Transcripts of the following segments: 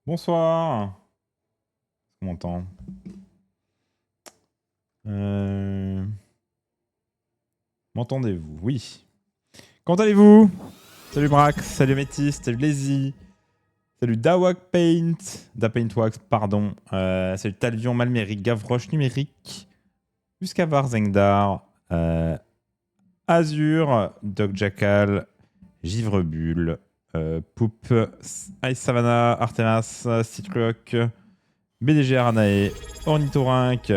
Bonsoir. On m'entend. Euh, M'entendez-vous? Oui. Comment allez-vous? Salut Brax, salut Métis, salut Lazy, salut Dawak Paint, Da Paintwax, pardon. Salut Talvion, Malméric, Gavroche Numérique, jusqu'à Varzengdar, Azur, Doc Jackal, Givrebulle, Poupe, Ice Savannah, Artemas, Citroc, BDG Aranae, Ornithorynque,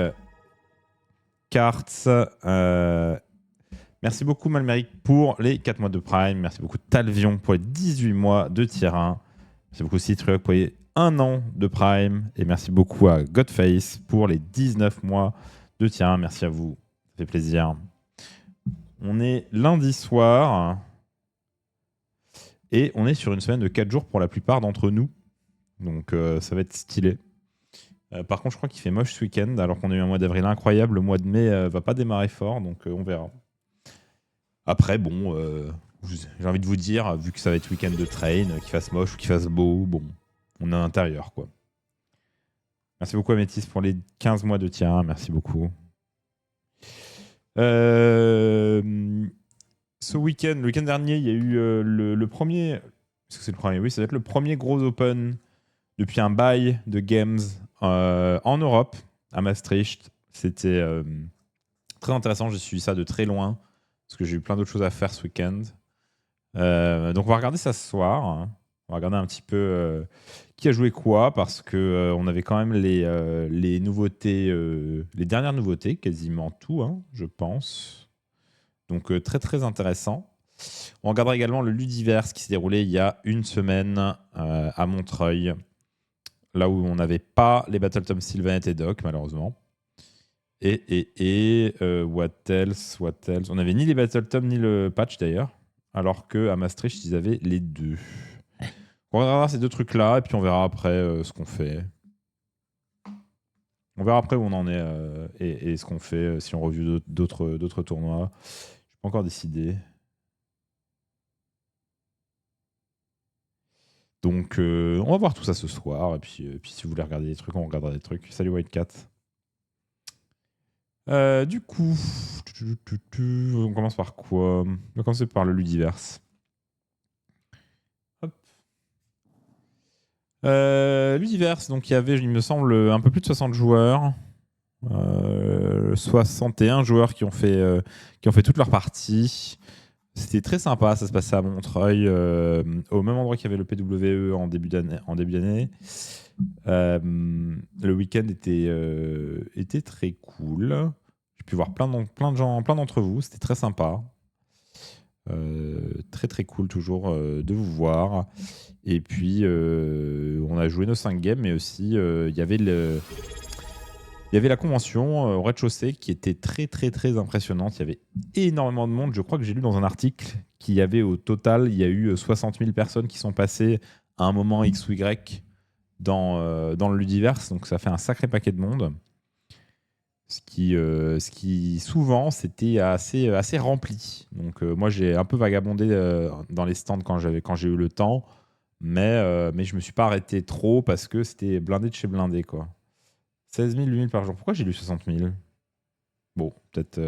Carts. Merci beaucoup Malméric pour les 4 mois de Prime. Merci beaucoup Talvion pour les 18 mois de tier 1. Merci beaucoup Citroën pour les 1 an de Prime. Et merci beaucoup à Godface pour les 19 mois de tier 1. Merci à vous. Ça fait plaisir. On est lundi soir. Et on est sur une semaine de 4 jours pour la plupart d'entre nous. Donc ça va être stylé. Par contre, je crois qu'il fait moche ce week-end, alors qu'on a eu un mois d'avril incroyable. Le mois de mai va pas démarrer fort, donc on verra. Après, bon, j'ai envie de vous dire, vu que ça va être week-end de train, qu'il fasse moche ou qu'il fasse beau, bon, on est à l'intérieur, quoi. Merci beaucoup, Amétis, pour les 15 mois de tiers. Merci beaucoup. Ce week-end, le week-end dernier, il y a eu le premier. Est-ce que c'est le premier? Oui, ça doit être le premier gros open depuis un bail de games en Europe, à Maastricht. C'était très intéressant. J'ai suivi ça de très loin parce que j'ai eu plein d'autres choses à faire ce week-end. Donc on va regarder ça ce soir. On va regarder un petit peu qui a joué quoi parce que on avait quand même les nouveautés, les dernières nouveautés, quasiment tout, hein, je pense. Donc très très intéressant. On regardera également le Ludiverse qui s'est déroulé il y a une semaine à Montreuil, là où on n'avait pas les Battle Tom Sylvain et Doc malheureusement. Et what else? On n'avait ni les Battle Tom ni le patch d'ailleurs, alors qu'à Maastricht ils avaient les deux. On regardera ces deux trucs-là et puis on verra après ce qu'on fait. On verra après où on en est et ce qu'on fait si on review d'autres tournois. Je n'ai pas encore décidé. Donc on va voir tout ça ce soir. Et puis si vous voulez regarder des trucs, on regardera des trucs. Salut Whitecat. Du coup, on commence par quoi? On va commencer par le Ludiverse. Hop. Ludiverse, donc il y avait, il me semble, un peu plus de 60 joueurs. 61 joueurs qui ont fait toutes leurs parties. C'était très sympa, ça se passait à Montreuil, au même endroit qu'il y avait le PWE en début d'année. Le week-end était très cool. J'ai pu voir plein de gens, plein d'entre vous. C'était très sympa. Très très cool toujours de vous voir. Et puis on a joué nos 5 games, mais aussi il y avait la convention au rez-de-chaussée qui était très très très impressionnante. Il y avait énormément de monde. Je crois que j'ai lu dans un article qu'il y avait au total, il y a eu 60 000 personnes qui sont passées à un moment X ou Y dans le Ludiverse. Donc ça fait un sacré paquet de monde. Ce qui souvent c'était assez rempli. Donc moi j'ai un peu vagabondé dans les stands quand j'ai eu le temps. Mais je me suis pas arrêté trop parce que c'était blindé de chez blindé, quoi. 16 000, 8 000 par jour. Pourquoi j'ai lu 60 000? Bon, peut-être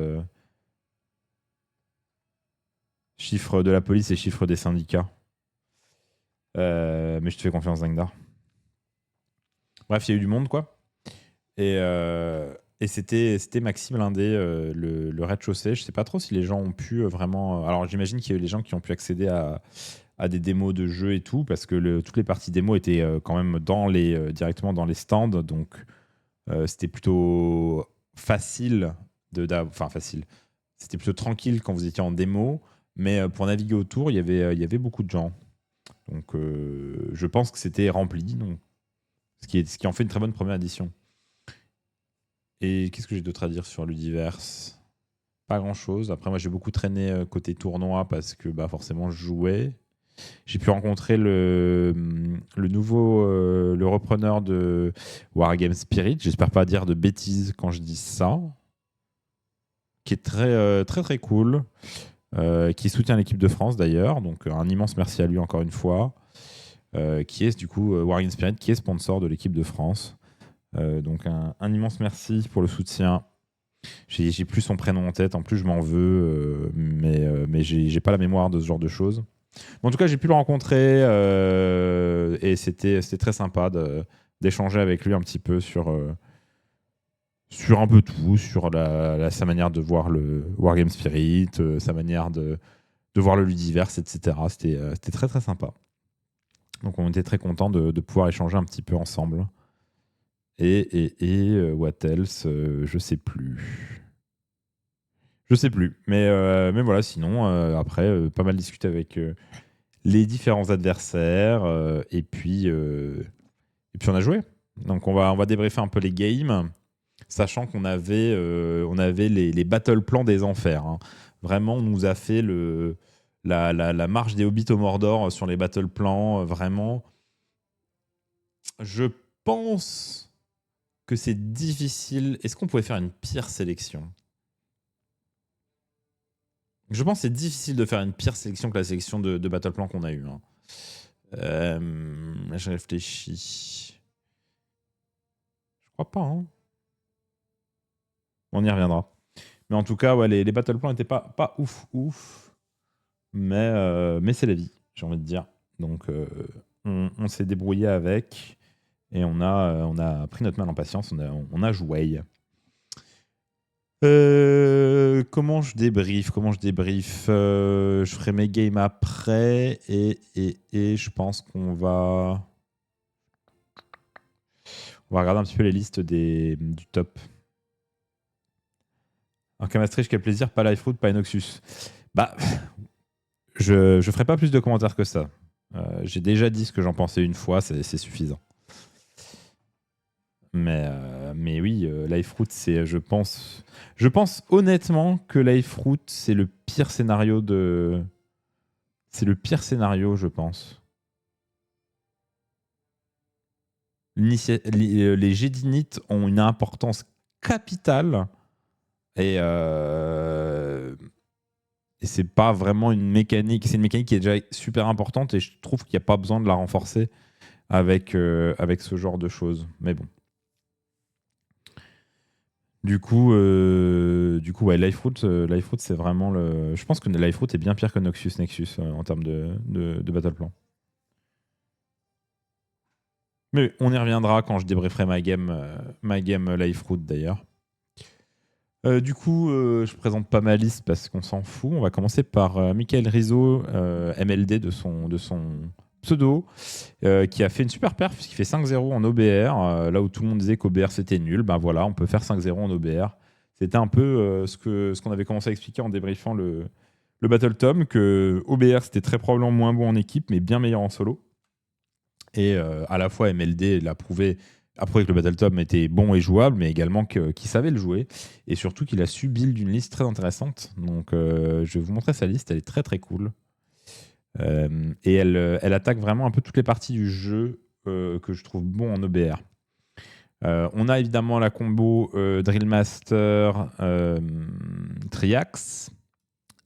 chiffre de la police et chiffre des syndicats. Mais je te fais confiance, Zangdar. Bref, il y a eu du monde, quoi. Et c'était maxi blindé, le rez-de-chaussée. Je sais pas trop si les gens ont pu vraiment... Alors j'imagine qu'il y a eu des gens qui ont pu accéder à des démos de jeux et tout, parce que toutes les parties démos étaient quand même directement dans les stands. Donc c'était plutôt facile enfin facile. C'était plutôt tranquille quand vous étiez en démo, mais pour naviguer autour, il y avait beaucoup de gens. Donc je pense que c'était rempli, donc, ce qui en fait une très bonne première édition. Et qu'est-ce que j'ai d'autre à dire sur Ludiverse? Pas grand-chose. Après, moi, j'ai beaucoup traîné côté tournoi parce que forcément, je jouais. J'ai pu rencontrer le nouveau le repreneur de Wargame Spirit. J'espère pas dire de bêtises quand je dis ça. Qui est très très très cool. Qui soutient l'équipe de France d'ailleurs. Donc un immense merci à lui encore une fois. qui est du coup Wargame Spirit, qui est sponsor de l'équipe de France. Donc un immense merci pour le soutien. J'ai plus son prénom en tête, en plus je m'en veux, mais j'ai pas la mémoire de ce genre de choses. Mais en tout cas, j'ai pu le rencontrer et c'était très sympa d'échanger avec lui un petit peu sur un peu tout, sur sa manière de voir le Wargame Spirit, sa manière de voir le Ludiverse, etc. C'était très très sympa. Donc on était très contents de pouvoir échanger un petit peu ensemble. Et what else, je sais plus. Je sais plus. Mais voilà, sinon, après, pas mal discuté avec les différents adversaires. Et puis on a joué. Donc on va débriefer un peu les games, sachant qu'on avait, les battle plans des enfers. Hein. Vraiment, on nous a fait la marche des hobbits au Mordor sur les battle plans. Vraiment, je pense que c'est difficile. Est-ce qu'on pouvait faire une pire sélection ? Je pense que c'est difficile de faire une pire sélection que la sélection de battle plan qu'on a eue. Hein. Là, je réfléchis. Je crois pas. Hein. On y reviendra. Mais en tout cas, ouais, les battle plans n'étaient pas ouf. Mais c'est la vie, j'ai envie de dire. Donc, on s'est débrouillé avec et on a pris notre mal en patience. On a joué. Comment je débrief Je ferai mes games après et je pense qu'on va regarder un petit peu les listes du top. Un Kamastrich, quel plaisir, pas Life Fruit, pas Inoxus. Bah, je ferai pas plus de commentaires que ça. J'ai déjà dit ce que j'en pensais une fois, c'est suffisant. Mais oui, Life Fruit, c'est, je pense honnêtement que Life Fruit, c'est le pire scénario je pense. Les Gédinites ont une importance capitale et c'est pas vraiment une mécanique. C'est une mécanique qui est déjà super importante et je trouve qu'il n'y a pas besoin de la renforcer avec ce genre de choses. Mais bon. Du coup, ouais, Life Fruit, c'est vraiment le. Je pense que Life Fruit est bien pire que Noxus Nexus en termes de battle plan. Mais on y reviendra quand je débrieferai ma game Life Fruit d'ailleurs. Du coup, je présente pas ma liste parce qu'on s'en fout. On va commencer par Michael Rizzo, MLD de son pseudo, qui a fait une super perf puisqu'il fait 5-0 en OBR, là où tout le monde disait qu'OBR c'était nul. Ben voilà, on peut faire 5-0 en OBR. C'était un peu ce qu'on avait commencé à expliquer en débriefant le Battle Tom, que OBR c'était très probablement moins bon en équipe, mais bien meilleur en solo. Et à la fois MLD l'a prouvé, a prouvé que le Battle Tom était bon et jouable, mais également qu'il savait le jouer. Et surtout qu'il a su build une liste très intéressante. Donc je vais vous montrer sa liste, elle est très très cool. Et elle attaque vraiment un peu toutes les parties du jeu que je trouve bon en OBR. On a évidemment la combo Drillmaster Triax,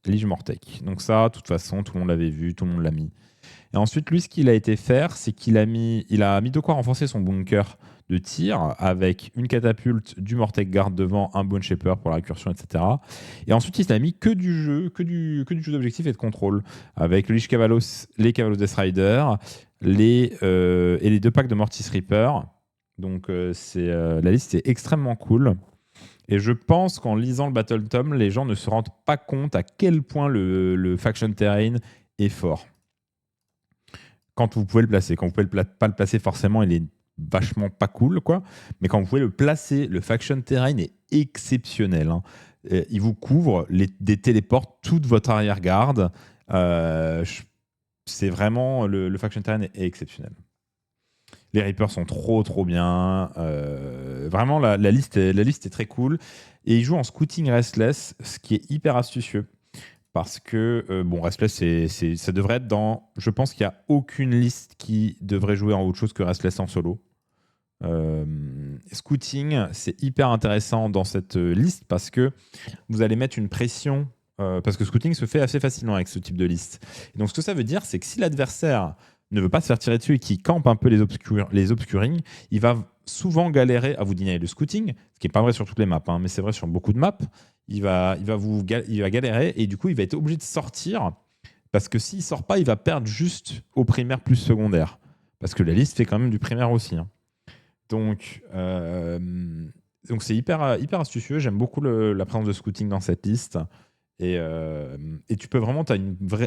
Lige Mortec. Donc ça, de toute façon, tout le monde l'avait vu, tout le monde l'a mis. Et ensuite, lui, ce qu'il a été faire, c'est qu'il a mis de quoi renforcer son bunker de tir avec une catapulte, du Mortec Guard devant, un Bone Shaper pour la récursion, etc. Et ensuite, il a mis que du jeu d'objectif et de contrôle avec le Lich Cavalos, les Cavalos Death Rider, et les 2 packs de Mortis Reaper. Donc, la liste est extrêmement cool. Et je pense qu'en lisant le Battle Tom, les gens ne se rendent pas compte à quel point le Faction Terrain est fort. Quand vous pouvez le placer. Quand vous pouvez pas le placer, forcément, il est vachement pas cool, quoi. Mais quand vous pouvez le placer, le Faction Terrain est exceptionnel. Hein. Il vous couvre des téléports toute votre arrière-garde. C'est vraiment... Le Faction Terrain est exceptionnel. Les Reapers sont trop bien. Vraiment, la liste est très cool. Et il joue en Scouting Restless, ce qui est hyper astucieux. Parce que, Restless, ça devrait être dans... Je pense qu'il n'y a aucune liste qui devrait jouer en autre chose que Restless en solo. Scouting, c'est hyper intéressant dans cette liste parce que vous allez mettre une pression... parce que Scouting se fait assez facilement avec ce type de liste. Et donc, ce que ça veut dire, c'est que si l'adversaire ne veut pas se faire tirer dessus et qui campe un peu les obscurings, il va souvent galérer à vous dîner le scouting, ce qui n'est pas vrai sur toutes les maps, hein, mais c'est vrai sur beaucoup de maps. Il va galérer et du coup, il va être obligé de sortir parce que s'il sort pas, il va perdre juste au primaire plus secondaire. Parce que la liste fait quand même du primaire aussi, hein. Donc, donc c'est hyper astucieux. J'aime beaucoup la présence de scouting dans cette liste. Et tu peux vraiment, tu as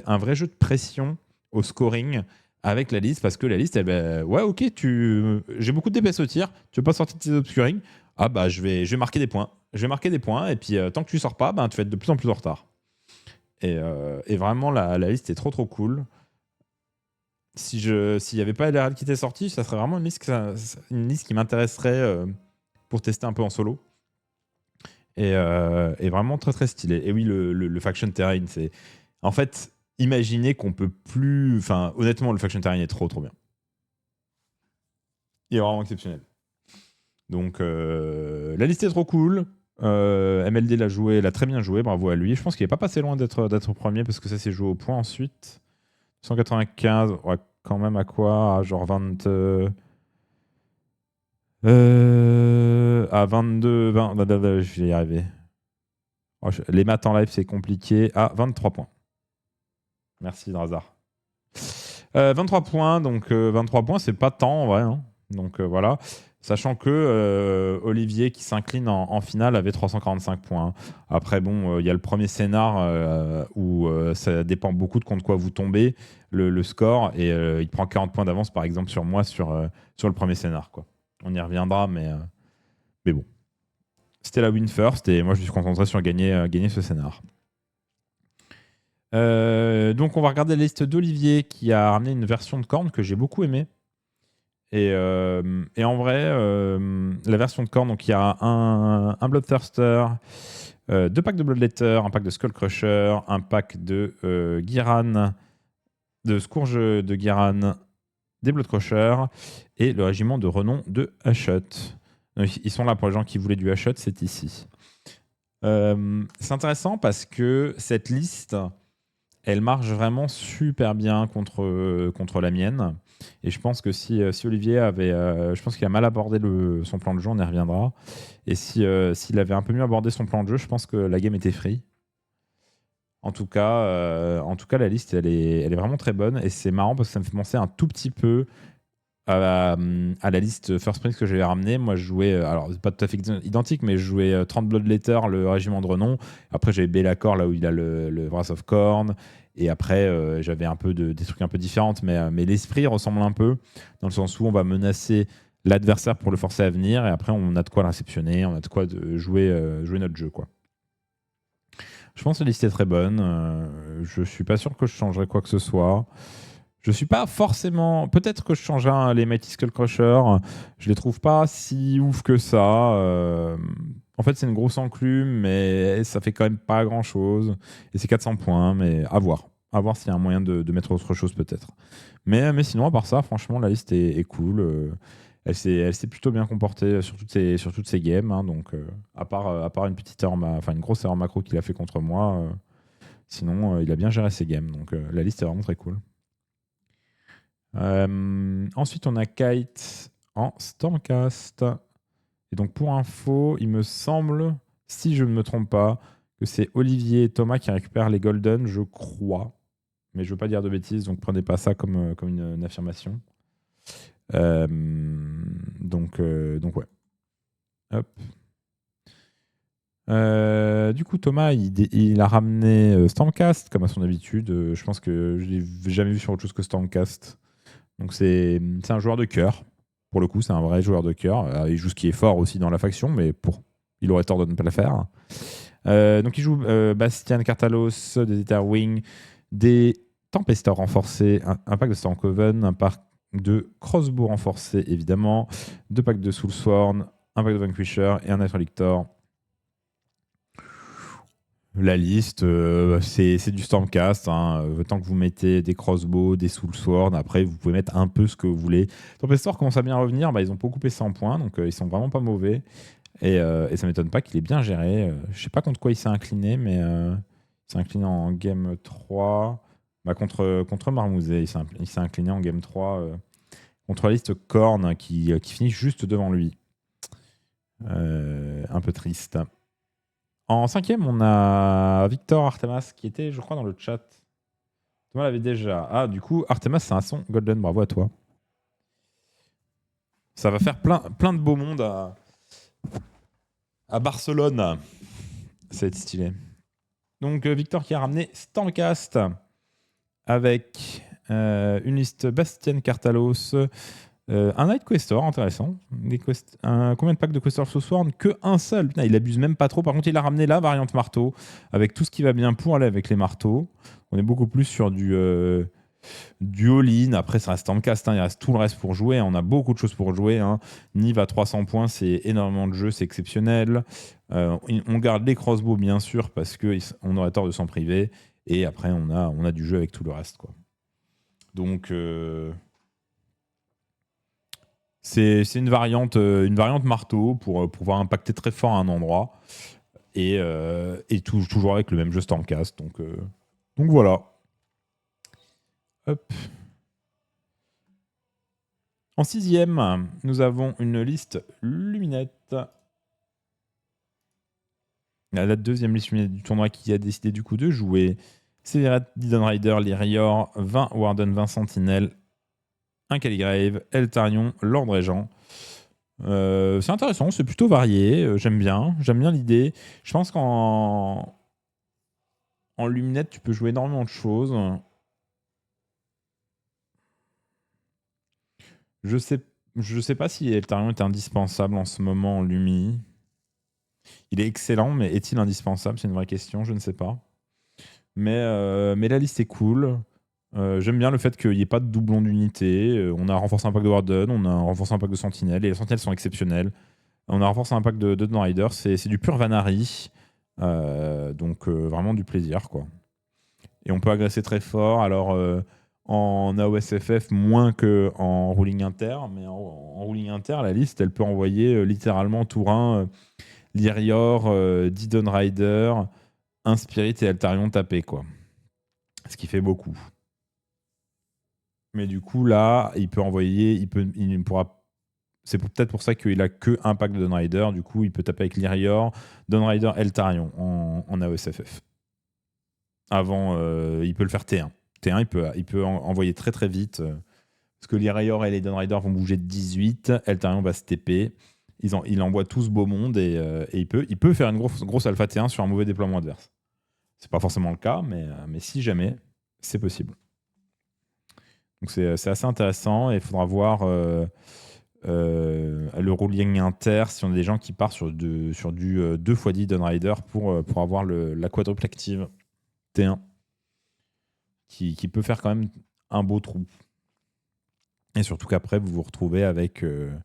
un vrai jeu de pression au scoring avec la liste parce que la liste, ouais, ok, j'ai beaucoup de DPS au tir, tu veux pas sortir de tes obscuring, ah bah je vais marquer des points. Je vais marquer des points et puis tant que tu sors pas, bah, tu vas être de plus en plus en retard. Et vraiment, la liste est trop trop cool. S'il n'y avait pas LRL qui était sorti, ça serait vraiment une liste qui m'intéresserait pour tester un peu en solo. Et vraiment très très stylé. Et oui, le faction terrain, c'est. En fait, imaginez qu'on peut plus. Enfin, honnêtement, le faction terrain est trop trop bien. Il est vraiment exceptionnel. Donc, la liste est trop cool. MLD l'a très bien joué, bravo à lui. Je pense qu'il n'est pas passé loin d'être premier parce que ça s'est joué au point ensuite. 195, ouais, quand même à quoi? À genre 20. À 22, 20, je vais y arriver. Les maths en live, c'est compliqué. À 23 points. Merci, Drazar. 23 points, donc 23 points, c'est pas tant en vrai, hein. Donc voilà. Sachant que Olivier, qui s'incline en finale, avait 345 points. Après, bon, il y a le premier scénar où ça dépend beaucoup de contre quoi vous tombez, le score, et il prend 40 points d'avance, par exemple, sur moi, sur le premier scénar, quoi. On y reviendra, mais bon. C'était la win first, et moi, je me suis concentré sur gagner ce scénar. Donc on va regarder la liste d'Olivier qui a ramené une version de Korn que j'ai beaucoup aimée. Et en vrai, la version de Korn, donc il y a un Bloodthirster, 2 packs de Bloodletter, un pack de Skullcrusher, un pack de Giran, de Scourge de Giran, des Bloodcrushers et le régiment de renom de Hachut. Ils sont là pour les gens qui voulaient du Hachut, c'est ici. C'est intéressant parce que cette liste, elle marche vraiment super bien contre la mienne. Et je pense que si Olivier avait... je pense qu'il a mal abordé son plan de jeu, on y reviendra. Et s'il avait un peu mieux abordé son plan de jeu, je pense que la game était free. En tout cas, la liste, elle est vraiment très bonne. Et c'est marrant parce que ça me fait penser un tout petit peu à la liste First Prince que j'avais ramenée. Moi, je jouais, alors pas tout à fait identique, mais je jouais 30 Bloodletter, le régiment de renom. Après, j'avais Bellacor, là où il a le Wrath of Khorne. Et après, j'avais un peu des trucs un peu différents, mais l'esprit ressemble un peu, dans le sens où on va menacer l'adversaire pour le forcer à venir, et après, on a de quoi le réceptionner, on a de quoi jouer notre jeu, quoi. Je pense que la liste est très bonne. Je suis pas sûr que je changerais quoi que ce soit. Je suis pas forcément. Peut-être que je changerais les Mighty Skullcrusher. Je les trouve pas si ouf que ça. En fait, c'est une grosse enclume, mais ça fait quand même pas grand-chose. Et c'est 400 points, mais à voir. À voir s'il y a un moyen de mettre autre chose, peut-être. Mais sinon, à part ça, franchement, la liste est cool. Elle s'est plutôt bien comportée sur toutes ces games, hein. Donc, à part une petite erreur, une grosse erreur macro qu'il a fait contre moi, sinon, il a bien géré ses games. Donc, la liste est vraiment très cool. Ensuite, on a Kite en Stormcast. Et donc, pour info, il me semble, si je ne me trompe pas, que c'est Olivier et Thomas qui récupèrent les Golden, je crois. Mais je ne veux pas dire de bêtises, donc prenez pas ça comme une affirmation. Donc ouais. Hop. Du coup, Thomas, il a ramené Stormcast, comme à son habitude. Je pense que je l'ai jamais vu sur autre chose que Stormcast. Donc c'est un joueur de cœur. Pour le coup, c'est un vrai joueur de cœur. Il joue ce qui est fort aussi dans la faction, mais il aurait tort de ne pas le faire. Donc il joue Bastian Cartalos, des Etherwing, des Tempestors renforcés, un pack de Stormcoven, un pack de Crossbow renforcé évidemment, 2 packs de Soulsworn, un pack de Vanquisher et un Night Relictor. La liste, c'est du Stormcast, hein. Tant que vous mettez des crossbows, des soulsworn, après vous pouvez mettre un peu ce que vous voulez. Tempestor commence à bien revenir, ils ont beaucoup baissé en points, donc ils sont vraiment pas mauvais. Et ça m'étonne pas qu'il est bien géré. Je sais pas contre quoi il s'est incliné, mais il s'est incliné en game 3. Bah, contre Marmouzet, il s'est incliné en Game 3 contre la liste Korn qui finit juste devant lui. Un peu triste. En cinquième, on a Victor Artemas qui était, je crois, dans le chat. Thomas l'avait déjà. Ah, du coup, Artemas, c'est un son Golden. Bravo à toi. Ça va faire plein de beau monde à Barcelone. Ça va être stylé. Donc, Victor qui a ramené Stancast avec une liste Bastien Cartalos. Un Night Questor, intéressant. Combien de packs de Questor ce soir? Que un seul. Putain, il abuse même pas trop. Par contre, il a ramené la variante marteau avec tout ce qui va bien pour aller avec les marteaux. On est beaucoup plus sur du all-in. Après, ça reste en cast. Il reste tout le reste pour jouer. On a beaucoup de choses pour jouer. Nive à 300 points, c'est énormément de jeux. C'est exceptionnel. On garde les crossbows, bien sûr, parce qu'on aurait tort de s'en priver. Et après, on a du jeu avec tout le reste, quoi. Donc... c'est une variante marteau pour pouvoir impacter très fort à un endroit et toujours avec le même jeu Stormcast. Donc voilà. Hop. En sixième, nous avons une liste Luminette. La deuxième liste Luminette du tournoi qui a décidé du coup de jouer. Severat, Didon Rider, Lyrior, 20 Warden, 20 Sentinelle, un Caligrave, Eltarion, Lord Régent. C'est intéressant, c'est plutôt varié. J'aime bien l'idée. Je pense qu'en luminette, tu peux jouer énormément de choses. Je sais pas si Eltarion est indispensable en ce moment en Lumi. Il est excellent, mais est-il indispensable? C'est une vraie question, je ne sais pas. Mais la liste est cool. J'aime bien le fait qu'il n'y ait pas de doublon d'unité. On a renforcé un pack de Warden, on a renforcé un pack de Sentinelle, et les Sentinelles sont exceptionnelles. On a renforcé un pack de Dawn Rider, c'est du pur Vanari. Donc vraiment du plaisir, quoi. Et on peut agresser très fort. Alors en AOSFF moins qu'en ruling inter, mais en ruling inter, la liste elle peut envoyer littéralement Tourin, Lyrior, Didon Rider, un Spirit et Altarion tapé, quoi. Ce qui fait beaucoup. Mais du coup là, il pourra. C'est peut-être pour ça qu'il a que un pack de Dawn Rider. Du coup, il peut taper avec Lyrior, Dawn Rider, Eltarion en AOSFF. Avant, il peut le faire T1. T1, il peut envoyer très très vite. Parce que les Lyrior et les Dawn Rider vont bouger de 18. Eltarion va se TP. Il envoie tout ce beau monde et il peut faire une grosse alpha T1 sur un mauvais déploiement adverse. C'est pas forcément le cas, mais si jamais, c'est possible. Donc c'est assez intéressant et il faudra voir le ruling inter si on a des gens qui partent sur du 2x10 Dawn Rider pour avoir la quadruple active T1 qui peut faire quand même un beau trou. Et surtout qu'après, vous vous retrouvez avec 20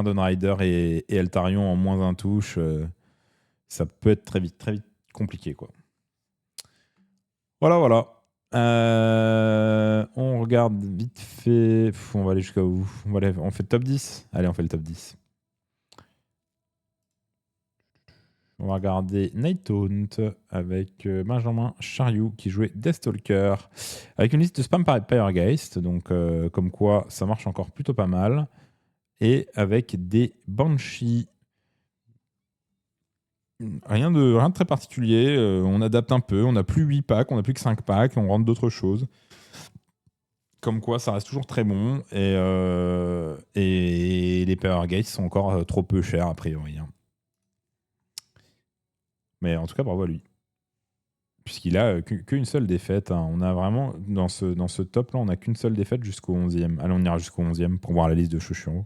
Dawn Rider et Eltarion en moins un touche. Ça peut être très vite compliqué, quoi. Voilà. On regarde vite fait. On va aller jusqu'à où? On fait le top 10? Allez, on fait le top 10. On va regarder Night Taunt avec Benjamin Chariou qui jouait Deathstalker avec une liste de spam par Pyregeist, donc comme quoi ça marche encore plutôt pas mal, et avec des Banshee. Rien de très particulier, on adapte un peu, on n'a plus 8 packs, on n'a plus que 5 packs, on rentre d'autres choses. Comme quoi ça reste toujours très bon, et les Pyregeist sont encore trop peu chers a priori. Mais en tout cas, bravo à lui. Puisqu'il a qu'une seule défaite. On a vraiment, dans ce top-là, on n'a qu'une seule défaite jusqu'au 11e. Allez, on ira jusqu'au 11e pour voir la liste de Chochion.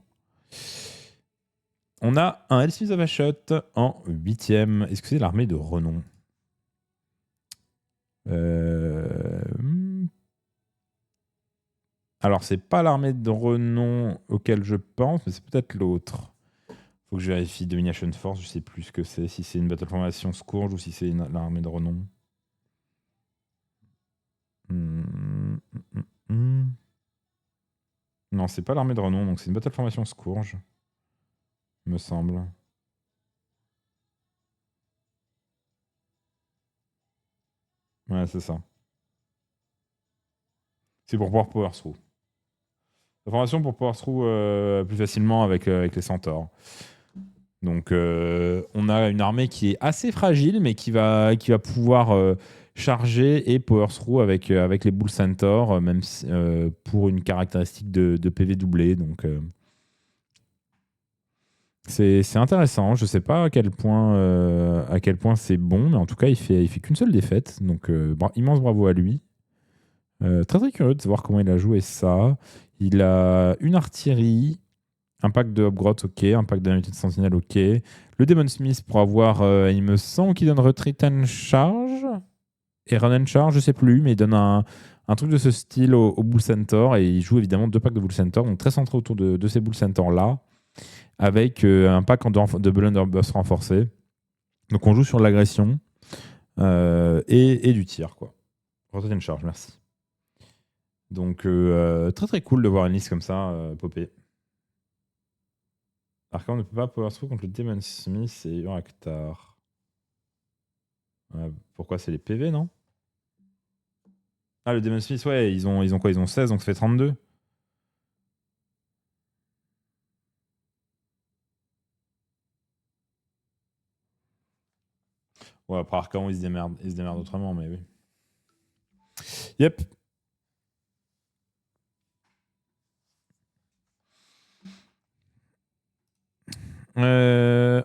On a un Elspeth of Ashot en 8e. Est-ce que c'est l'armée de renom? Alors, c'est pas l'armée de renom auquel je pense, mais c'est peut-être l'autre. Faut que je vérifie. Domination Force, je sais plus ce que c'est. Si c'est une Battle Formation Scourge ou si c'est l'armée de renom. Non, c'est pas l'armée de renom, donc c'est une Battle Formation Scourge, me semble. Ouais, c'est ça. C'est pour pouvoir power through. La formation pour power through plus facilement avec les centaures. Donc, on a une armée qui est assez fragile, mais qui va pouvoir charger et power through avec les Bull Centaurs, même pour une caractéristique de PV doublé. Donc, c'est intéressant. Je ne sais pas à quel point c'est bon, mais en tout cas, il fait qu'une seule défaite. Donc, immense bravo à lui. Très très curieux de voir comment il a joué ça. Il a une artillerie. Un pack de Hobgroth, ok. Un pack d'unité de sentinelle, ok. Le Demon Smith pour avoir, il me semble qu'il donne Retreat and Charge. Et Run and Charge, je sais plus, mais il donne un truc de ce style au Bull Centaur. Et il joue évidemment 2 packs de Bull Centaur, donc très centré autour de ces Bull Centaurs-là. Avec un pack de Blunderbuss renforcé. Donc on joue sur l'agression et du tir, quoi. Retreat and Charge, merci. Donc très très cool de voir une liste comme ça popper. Alors qu'on ne peut pas power through contre le Demon Smith et Uraktar. Pourquoi c'est les PV, non? Ah, le Demon Smith, ouais, ils ont quoi? Ils ont 16, donc ça fait 32. Ouais, après Arcaon, ils se démerdent autrement, mais oui. Yep.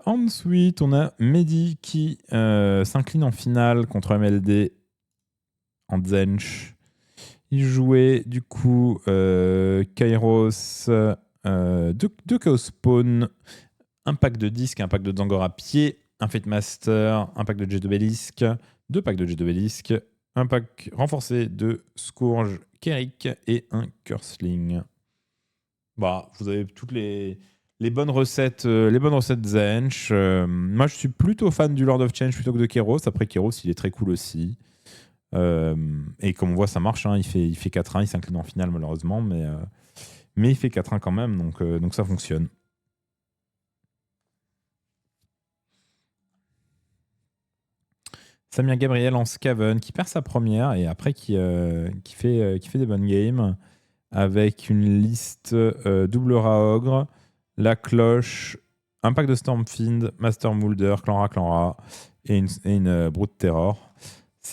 Ensuite, on a Mehdi qui s'incline en finale contre MLD en Zench. Il jouait du coup Kairos, deux Chaos Spawn, un pack de disques, un pack de Zangor à pied, un Fate Master, un pack de Jet Obélisque, 2 packs de Jet Obélisque, un pack renforcé de Scourge Kerik et un Cursling. Bah, vous avez toutes les bonnes recettes Zench. Moi, je suis plutôt fan du Lord of Change plutôt que de Keros. Après, Keros, il est très cool aussi. Et comme on voit, ça marche. Hein. Il fait 4-1, il s'incline en finale malheureusement, mais il fait 4-1 quand même, donc ça fonctionne. Samir Gabriel en Scaven qui perd sa première et après qui fait des bonnes games avec une liste double Raogre, la cloche, un pack de Stormfiend, Master Moulder, Clanra et une Brute Terror.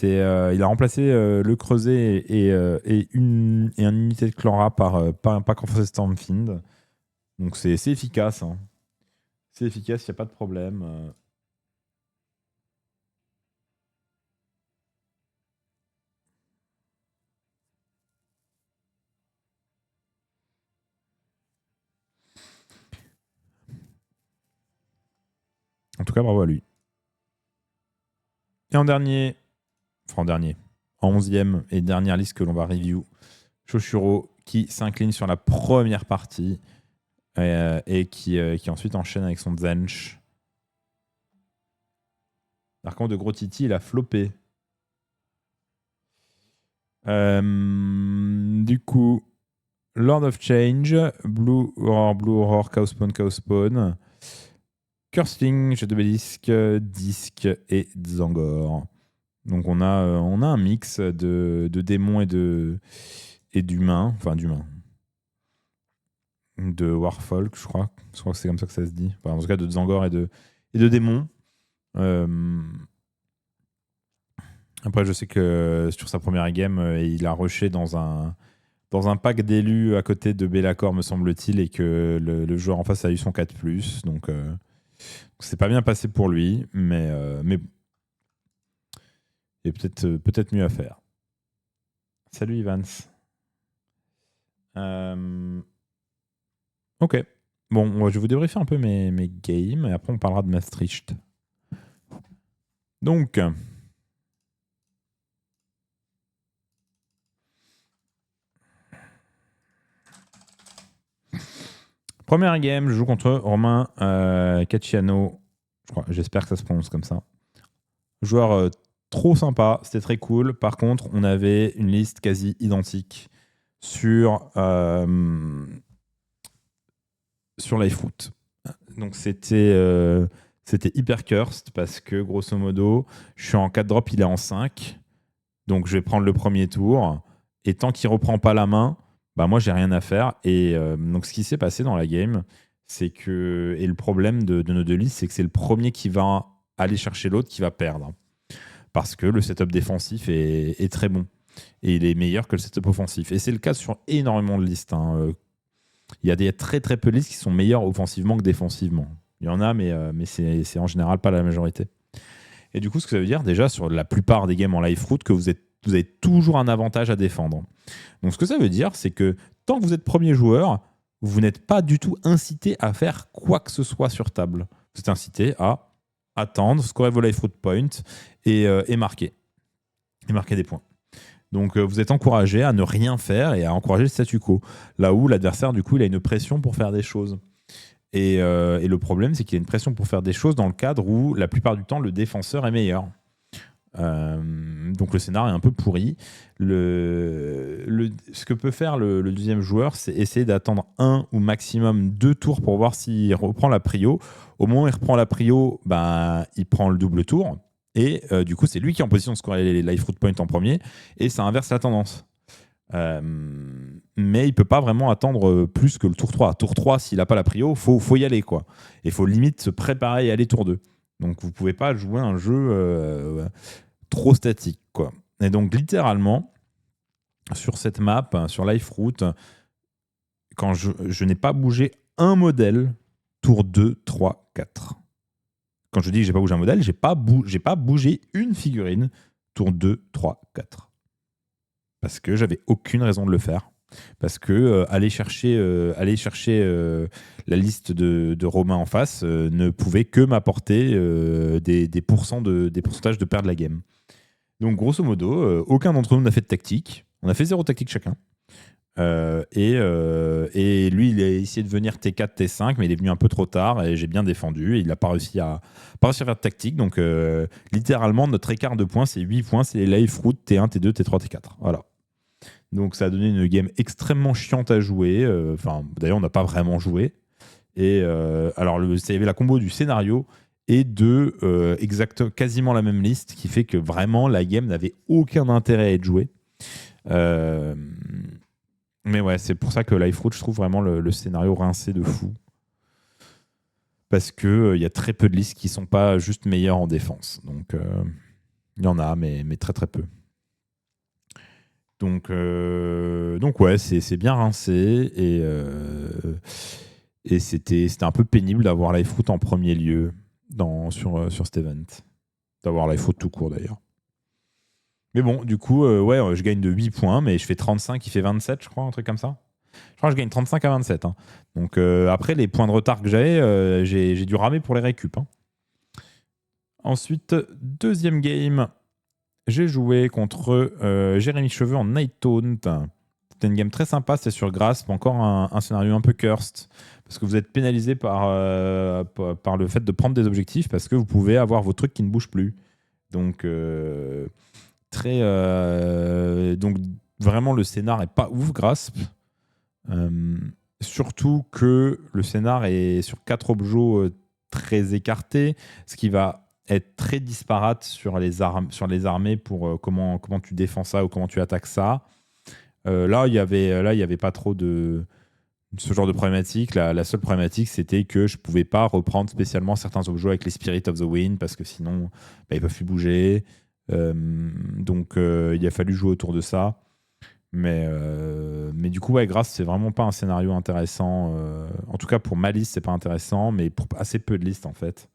Il a remplacé le creuset et une unité de Clanra par un pack renforcé Stormfiend. Donc c'est efficace. Hein. C'est efficace, il n'y a pas de problème. En tout cas, bravo à lui. Et en 11e et dernière liste que l'on va review, Shoshuro qui s'incline sur la première partie et qui ensuite enchaîne avec son Zench. Par contre, de Gros Titi, il a floppé. Du coup, Lord of Change, Blue Horror, Chaos Spawn, Cursling, Jet d'Obélisque, Disque et Zangor. Donc on a un mix de démons et d'humains, enfin d'humains, de Warfolk, je crois que c'est comme ça que ça se dit. Enfin, en tout cas de Zangor et de démons. Après, je sais que sur sa première game, il a rushé dans un pack d'élus à côté de Bellacore, me semble-t-il, et que le joueur en face a eu son 4+. Donc, c'est pas bien passé pour lui, mais il y a peut-être mieux à faire. Salut Ivans. Ok. Bon, je vais vous débriefer un peu mes games, et après on parlera de Maastricht. Donc... Première game, je joue contre Romain Cacciano. J'espère que ça se prononce comme ça. Joueur trop sympa, c'était très cool. Par contre, on avait une liste quasi identique sur LiveFoot. Donc c'était hyper cursed parce que grosso modo, je suis en 4 drop, il est en 5. Donc, je vais prendre le premier tour. Et tant qu'il reprend pas la main, bah moi, j'ai rien à faire. Et donc, ce qui s'est passé dans la game, c'est que. Et le problème de nos deux listes, c'est que c'est le premier qui va aller chercher l'autre qui va perdre. Parce que le setup défensif est très bon. Et il est meilleur que le setup offensif. Et c'est le cas sur énormément de listes. Il y a des très très peu de listes qui sont meilleures offensivement que défensivement. Il y en a, mais c'est en général pas la majorité. Et du coup, ce que ça veut dire déjà sur la plupart des games en live route, que vous avez toujours un avantage à défendre. Donc ce que ça veut dire, c'est que tant que vous êtes premier joueur, vous n'êtes pas du tout incité à faire quoi que ce soit sur table. Vous êtes incité à attendre, scorer vos live route points et marquer. Et marquer des points. Donc vous êtes encouragé à ne rien faire et à encourager le statu quo. Là où l'adversaire, du coup, il a une pression pour faire des choses. Et le problème, c'est qu'il y a une pression pour faire des choses dans le cadre où, la plupart du temps, le défenseur est meilleur. Donc le scénario est un peu pourri. Ce que peut faire le deuxième joueur, c'est essayer d'attendre un ou maximum 2 tours pour voir s'il reprend la prio. Au moment où il reprend la prio, il prend le double tour. Et du coup, c'est lui qui est en position de scorer les life root points en premier. Et ça inverse la tendance. Mais il peut pas vraiment attendre plus que le tour 3. Tour 3, s'il n'a pas la prio, faut y aller, quoi. Et il faut limite se préparer à aller tour 2. Donc vous pouvez pas jouer un jeu trop statique, quoi. Et donc littéralement, sur cette map, sur Life Route, quand je n'ai pas bougé un modèle, tour 2, 3, 4. Quand je dis que j'ai pas bougé un modèle, j'ai pas bougé une figurine, tour 2, 3, 4. Parce que j'avais aucune raison de le faire. Parce que aller chercher la liste de Romain en face ne pouvait que m'apporter des pourcentages de perdre la game. Donc grosso modo, aucun d'entre nous n'a fait de tactique. On a fait 0 tactique chacun. Et lui, il a essayé de venir T4, T5, mais il est venu un peu trop tard et j'ai bien défendu. Et il n'a pas réussi à faire de tactique. Donc littéralement, notre écart de points, c'est 8 points. C'est les life route T1, T2, T3, T4. Voilà. Donc ça a donné une game extrêmement chiante à jouer. D'ailleurs, on n'a pas vraiment joué. Et alors, il y avait la combo du scénario et de quasiment la même liste, qui fait que vraiment la game n'avait aucun intérêt à être jouée. Mais ouais, c'est pour ça que Life Route, je trouve vraiment le scénario rincé de fou. Parce qu'il y a très peu de listes qui sont pas juste meilleures en défense. Donc, il y en a, mais très très peu. Donc ouais, c'est bien rincé. Et c'était un peu pénible d'avoir Life Route en premier lieu sur cet event. D'avoir Life Route tout court d'ailleurs. Mais bon, du coup, je gagne de 8 points, mais je fais 35, il fait 27, je crois, un truc comme ça. Je crois que je gagne 35 à 27. Hein. Donc après, les points de retard que j'avais, j'ai dû ramer pour les récup. Hein. Ensuite, deuxième game, j'ai joué contre Jérémy Cheveux en Night Taunt. C'était une game très sympa, c'était sur Grasp, encore un scénario un peu cursed, parce que vous êtes pénalisé par le fait de prendre des objectifs, parce que vous pouvez avoir vos trucs qui ne bougent plus. Donc... donc vraiment le scénar est pas ouf Grasp, surtout que le scénar est sur 4 objets très écartés, ce qui va être très disparate sur les armées pour comment tu défends ça ou comment tu attaques ça. Là il y avait pas trop de ce genre de problématique. La seule problématique, c'était que je pouvais pas reprendre spécialement certains objets avec les Spirit of the Wind, parce que sinon ils peuvent plus bouger. Donc il a fallu jouer autour de ça, mais du coup Grasp, c'est vraiment pas un scénario intéressant, en tout cas pour ma liste c'est pas intéressant, mais pour assez peu de listes en fait.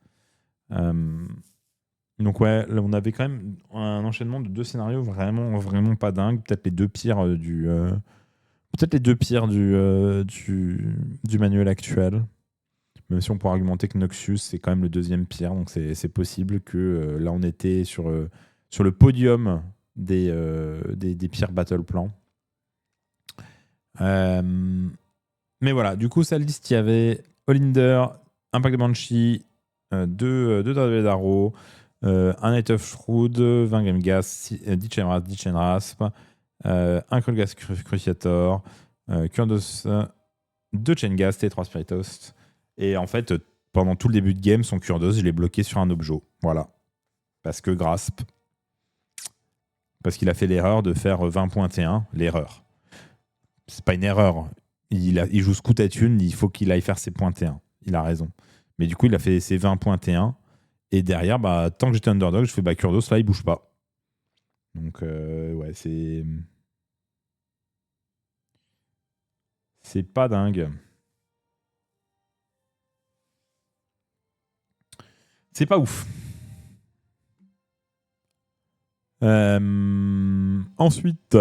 Donc ouais, là, on avait quand même un enchaînement de 2 scénarios vraiment pas dingue, peut-être les 2 pires du manuel actuel, même si on pourrait argumenter que Noxious c'est quand même le 2e pire, donc c'est possible que là on était sur le podium des pires battle plans. Mais voilà, du coup, sa liste, il y avait Olinder, Impact de Banshee, 2 Darrow, un Night of Shroud, 20 Game Gas, Ditch and Rasp, un Krulgas Cruciator, Kurdos, 2 Chain Gas et 3 Spiritos. Et en fait, pendant tout le début de game, son Kurdos, je l'ai bloqué sur un objet. Voilà. Parce que Grasp. Parce qu'il a fait l'erreur de faire 20.1. L'erreur. C'est pas une erreur. Il joue Scout à Thune, il faut qu'il aille faire ses points T1. Il a raison. Mais du coup, il a fait ses 20.1. Et derrière, tant que j'étais underdog, je fais Kurdos, là, il bouge pas. Donc, ouais, c'est. C'est pas dingue. C'est pas ouf. Ensuite,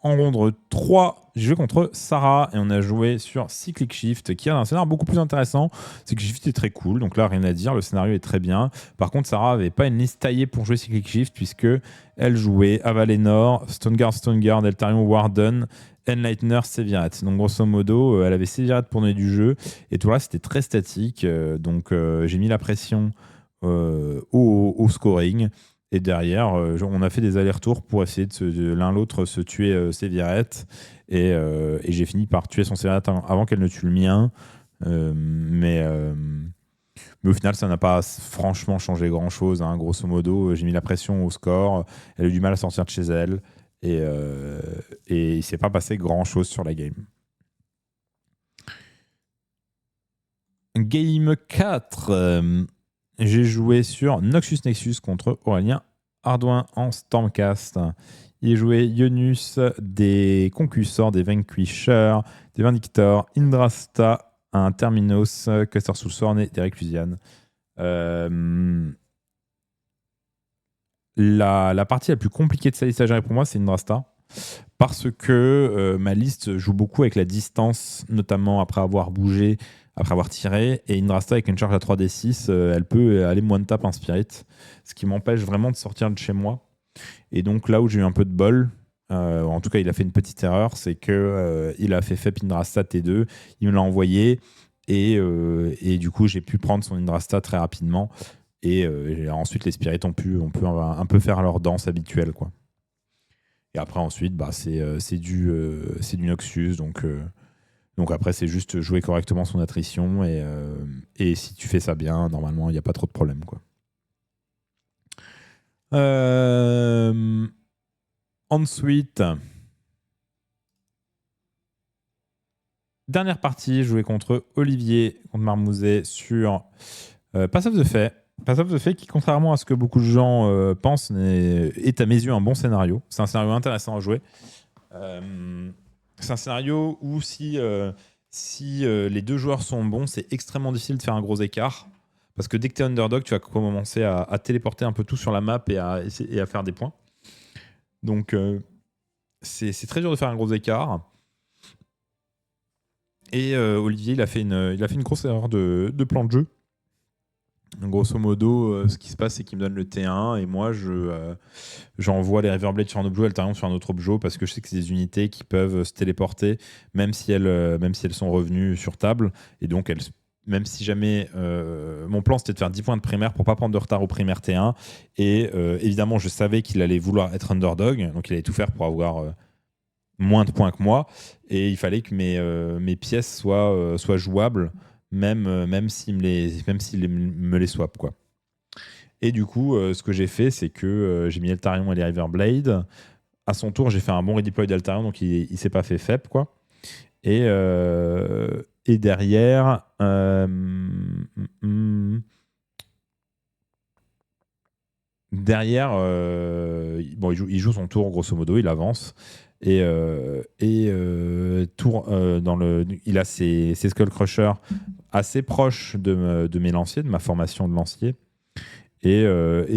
en ronde 3, j'ai joué contre Sarah et on a joué sur Cyclic Shift qui a un scénario beaucoup plus intéressant. Cyclic Shift est très cool, donc là rien à dire, le scénario est très bien. Par contre, Sarah avait pas une liste taillée pour jouer Cyclic Shift puisque elle jouait Avalenor, Stoneguard, Eltarion, Warden, Enlightener, Sevireth. Donc grosso modo, elle avait Sevireth pour donner du jeu et tout là c'était très statique. Donc j'ai mis la pression au scoring. Et derrière, on a fait des allers-retours pour essayer de l'un l'autre se tuer Sevireth. Et j'ai fini par tuer son Sevireth avant qu'elle ne tue le mien. Mais au final, ça n'a pas franchement changé grand-chose. Hein. Grosso modo, j'ai mis la pression au score. Elle a eu du mal à sortir de chez elle. Et il ne s'est pas passé grand-chose sur la game. Game 4. J'ai joué sur Noxus Nexus contre Aurélien Ardouin en Stormcast. Il jouait Ionus, des Concussors, des Vanquishers, des Vindictors, Indrasta, un Terminos, Custer Soulsorn et des Reclusian. La partie la plus compliquée de sa liste à gérer pour moi, c'est Indrasta. Parce que ma liste joue beaucoup avec la distance, notamment après avoir bougé, après avoir tiré. Et Indrasta, avec une charge à 3d6, elle peut aller moins de tap en spirit. Ce qui m'empêche vraiment de sortir de chez moi. Et donc là où j'ai eu un peu de bol, en tout cas il a fait une petite erreur, c'est qu'il a fait FEP Indrasta T2, il me l'a envoyé. Et du coup j'ai pu prendre son Indrasta très rapidement. Et ensuite les spirits on peut un peu faire leur danse habituelle, quoi. Et après, ensuite, c'est du Noxus. Donc après, c'est juste jouer correctement son attrition. Et si tu fais ça bien, normalement, il n'y a pas trop de problème, quoi. Ensuite, dernière partie, jouer contre Olivier, contre Marmouzet sur Pass of the Fae. Pass of the Fae qui, contrairement à ce que beaucoup de gens pensent, est à mes yeux un bon scénario. C'est un scénario intéressant à jouer. C'est un scénario où si les deux joueurs sont bons, c'est extrêmement difficile de faire un gros écart. Parce que dès que tu es underdog, tu vas commencer à téléporter un peu tout sur la map et à faire des points. Donc, c'est très dur de faire un gros écart. Et Olivier, il a fait une grosse erreur de plan de jeu. Grosso modo, ce qui se passe, c'est qu'il me donne le T1 et moi, j'envoie les Riverblade sur un objet, Eltarion sur un autre objet, parce que je sais que c'est des unités qui peuvent se téléporter, même si elles sont revenues sur table. Et donc, même si jamais mon plan c'était de faire 10 points de primaire pour pas prendre de retard au primaire T1, et évidemment je savais qu'il allait vouloir être underdog, donc il allait tout faire pour avoir moins de points que moi, et il fallait que mes pièces soient jouables, même s'il me les swap, quoi. Et du coup, ce que j'ai fait, c'est que j'ai mis Eltarion et les Riverblade. À son tour, j'ai fait un bon redeploy d'Eltarion, donc il s'est pas fait FEP, quoi. Et derrière, il joue son tour, grosso modo, il avance. Il a ses Skull Crushers assez proches de mes lanciers, de ma formation de lancier. Et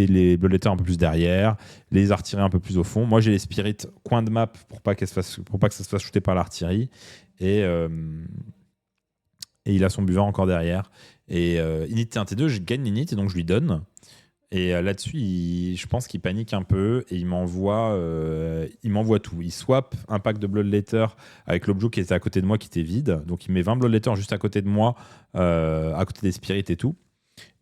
les Bloodletters un peu plus derrière, les artilleries un peu plus au fond. Moi, j'ai les Spirits coin de map pour pas que ça se fasse shooter par l'artillerie. Et il a son buveur encore derrière. Et Init T1T2, je gagne Init et donc je lui donne. Et là-dessus, je pense qu'il panique un peu et il m'envoie tout. Il swap un pack de Bloodletter avec l'objet qui était à côté de moi qui était vide. Donc il met 20 Bloodletter juste à côté de moi, à côté des Spirits et tout.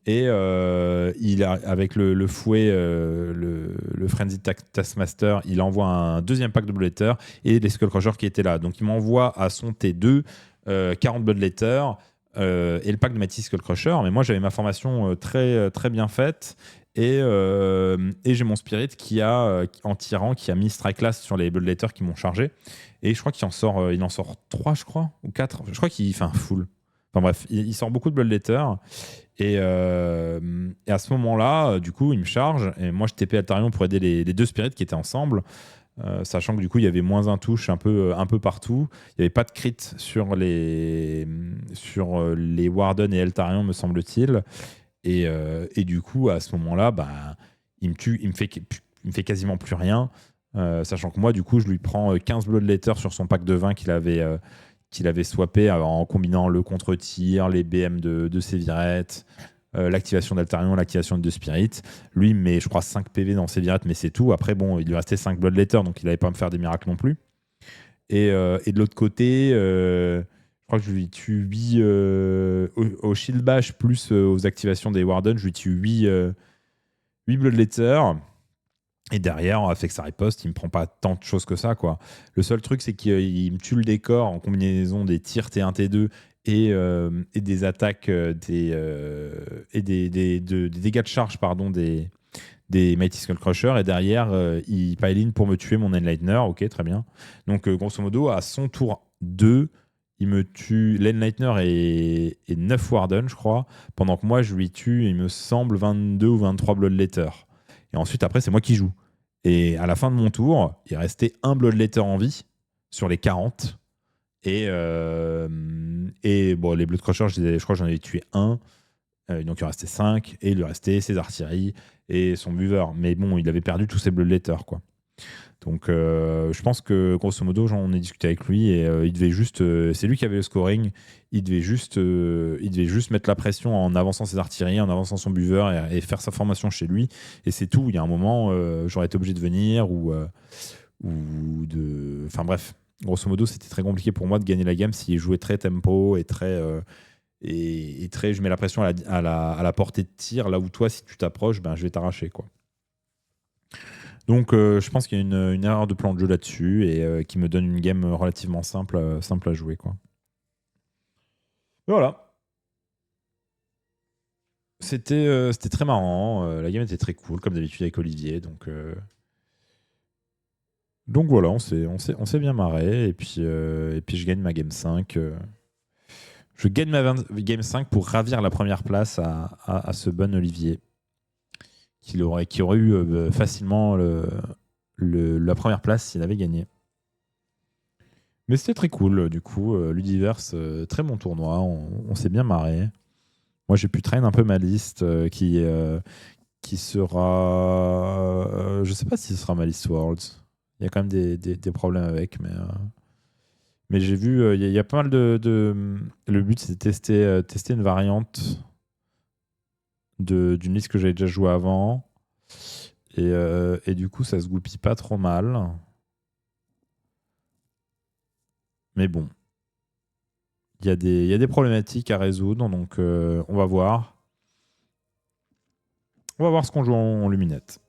Et il a, avec le fouet, le Frenzy Taskmaster, il envoie un deuxième pack de Bloodletter et les Skullcrushers qui étaient là. Donc il m'envoie à son T2 40 Bloodletter et le pack de Matisse Skullcrusher. Mais moi j'avais ma formation très, très bien faite Et j'ai mon Spirit en tirant, qui a mis Strike Last sur les Bloodletters qui m'ont chargé. Et je crois qu'il en sort 3, je crois, ou 4. Je crois qu'il fait un full. Enfin bref, il sort beaucoup de Bloodletters. Et à ce moment-là, du coup, il me charge. Et moi, je TP Altarion pour aider les deux Spirits qui étaient ensemble. Sachant que du coup, il y avait moins un touche un peu partout. Il n'y avait pas de crit sur les Warden et Altarion, me semble-t-il. Et du coup, à ce moment-là, il me tue, il me fait quasiment plus rien. Sachant que moi, du coup, je lui prends 15 Bloodletters sur son pack de 20 qu'il avait swappé en combinant le contre-tir, les BM de Sévirette, l'activation d'Altarion, l'activation de Spirit. Lui, il met, je crois, 5 PV dans Sévirette, mais c'est tout. Après, bon, il lui restait 5 Bloodletters, donc il n'allait pas me faire des miracles non plus. Et de l'autre côté, je crois que je lui tue 8 au Shield Bash plus aux activations des Warden, je lui tue 8 Bloodletters. Et derrière, avec sa riposte, il me prend pas tant de choses que ça, quoi. Le seul truc, c'est qu'il me tue le décor en combinaison des tirs T1, T2 et des attaques et des dégâts de charge, pardon, des Mighty Skull Crusher. Et derrière, il pile-in pour me tuer mon Enlightener. Ok, très bien. Donc, grosso modo, à son tour 2, il me tue l'Enlightener et 9 Warden, je crois. Pendant que moi, je lui tue, il me semble, 22 ou 23 Bloodletters. Et ensuite, après, c'est moi qui joue. Et à la fin de mon tour, il restait un Bloodletter en vie sur les 40. Et bon, les Blood Crushers, je crois que j'en avais tué un. Donc il restait 5. Et il lui restait ses artilleries et son buveur. Mais bon, il avait perdu tous ses Bloodletters, quoi. Donc je pense que grosso modo, j'en ai discuté avec lui et il devait juste. C'est lui qui avait le scoring. Il devait juste mettre la pression en avançant ses artilleries, en avançant son buveur et faire sa formation chez lui. Et c'est tout. Il y a un moment, j'aurais été obligé de venir ou de. Enfin bref, grosso modo, c'était très compliqué pour moi de gagner la game s'il jouait très tempo et très. Et très, je mets la pression à la portée de tir, là où toi, si tu t'approches, je vais t'arracher, quoi. Donc, je pense qu'il y a une erreur de plan de jeu là-dessus et qui me donne une game relativement simple à jouer, quoi. Voilà. C'était très marrant. La game était très cool, comme d'habitude avec Olivier. Donc voilà, on s'est bien marré. Et puis je gagne ma game 5. Je gagne ma game 5 pour ravir la première place à ce bon Olivier, qui aurait eu facilement la première place s'il avait gagné. Mais c'était très cool, du coup. Ludiverse, très bon tournoi. On s'est bien marré. Moi, j'ai pu traîner un peu ma liste qui sera. Je sais pas si ce sera ma liste Worlds. Il y a quand même des problèmes avec, mais j'ai vu, il y a pas mal de. Le but, c'est de tester une variante d'une liste que j'avais déjà joué avant. Et du coup, ça se goupille pas trop mal. Mais bon, il y a des problématiques à résoudre, donc on va voir. On va voir ce qu'on joue en luminette.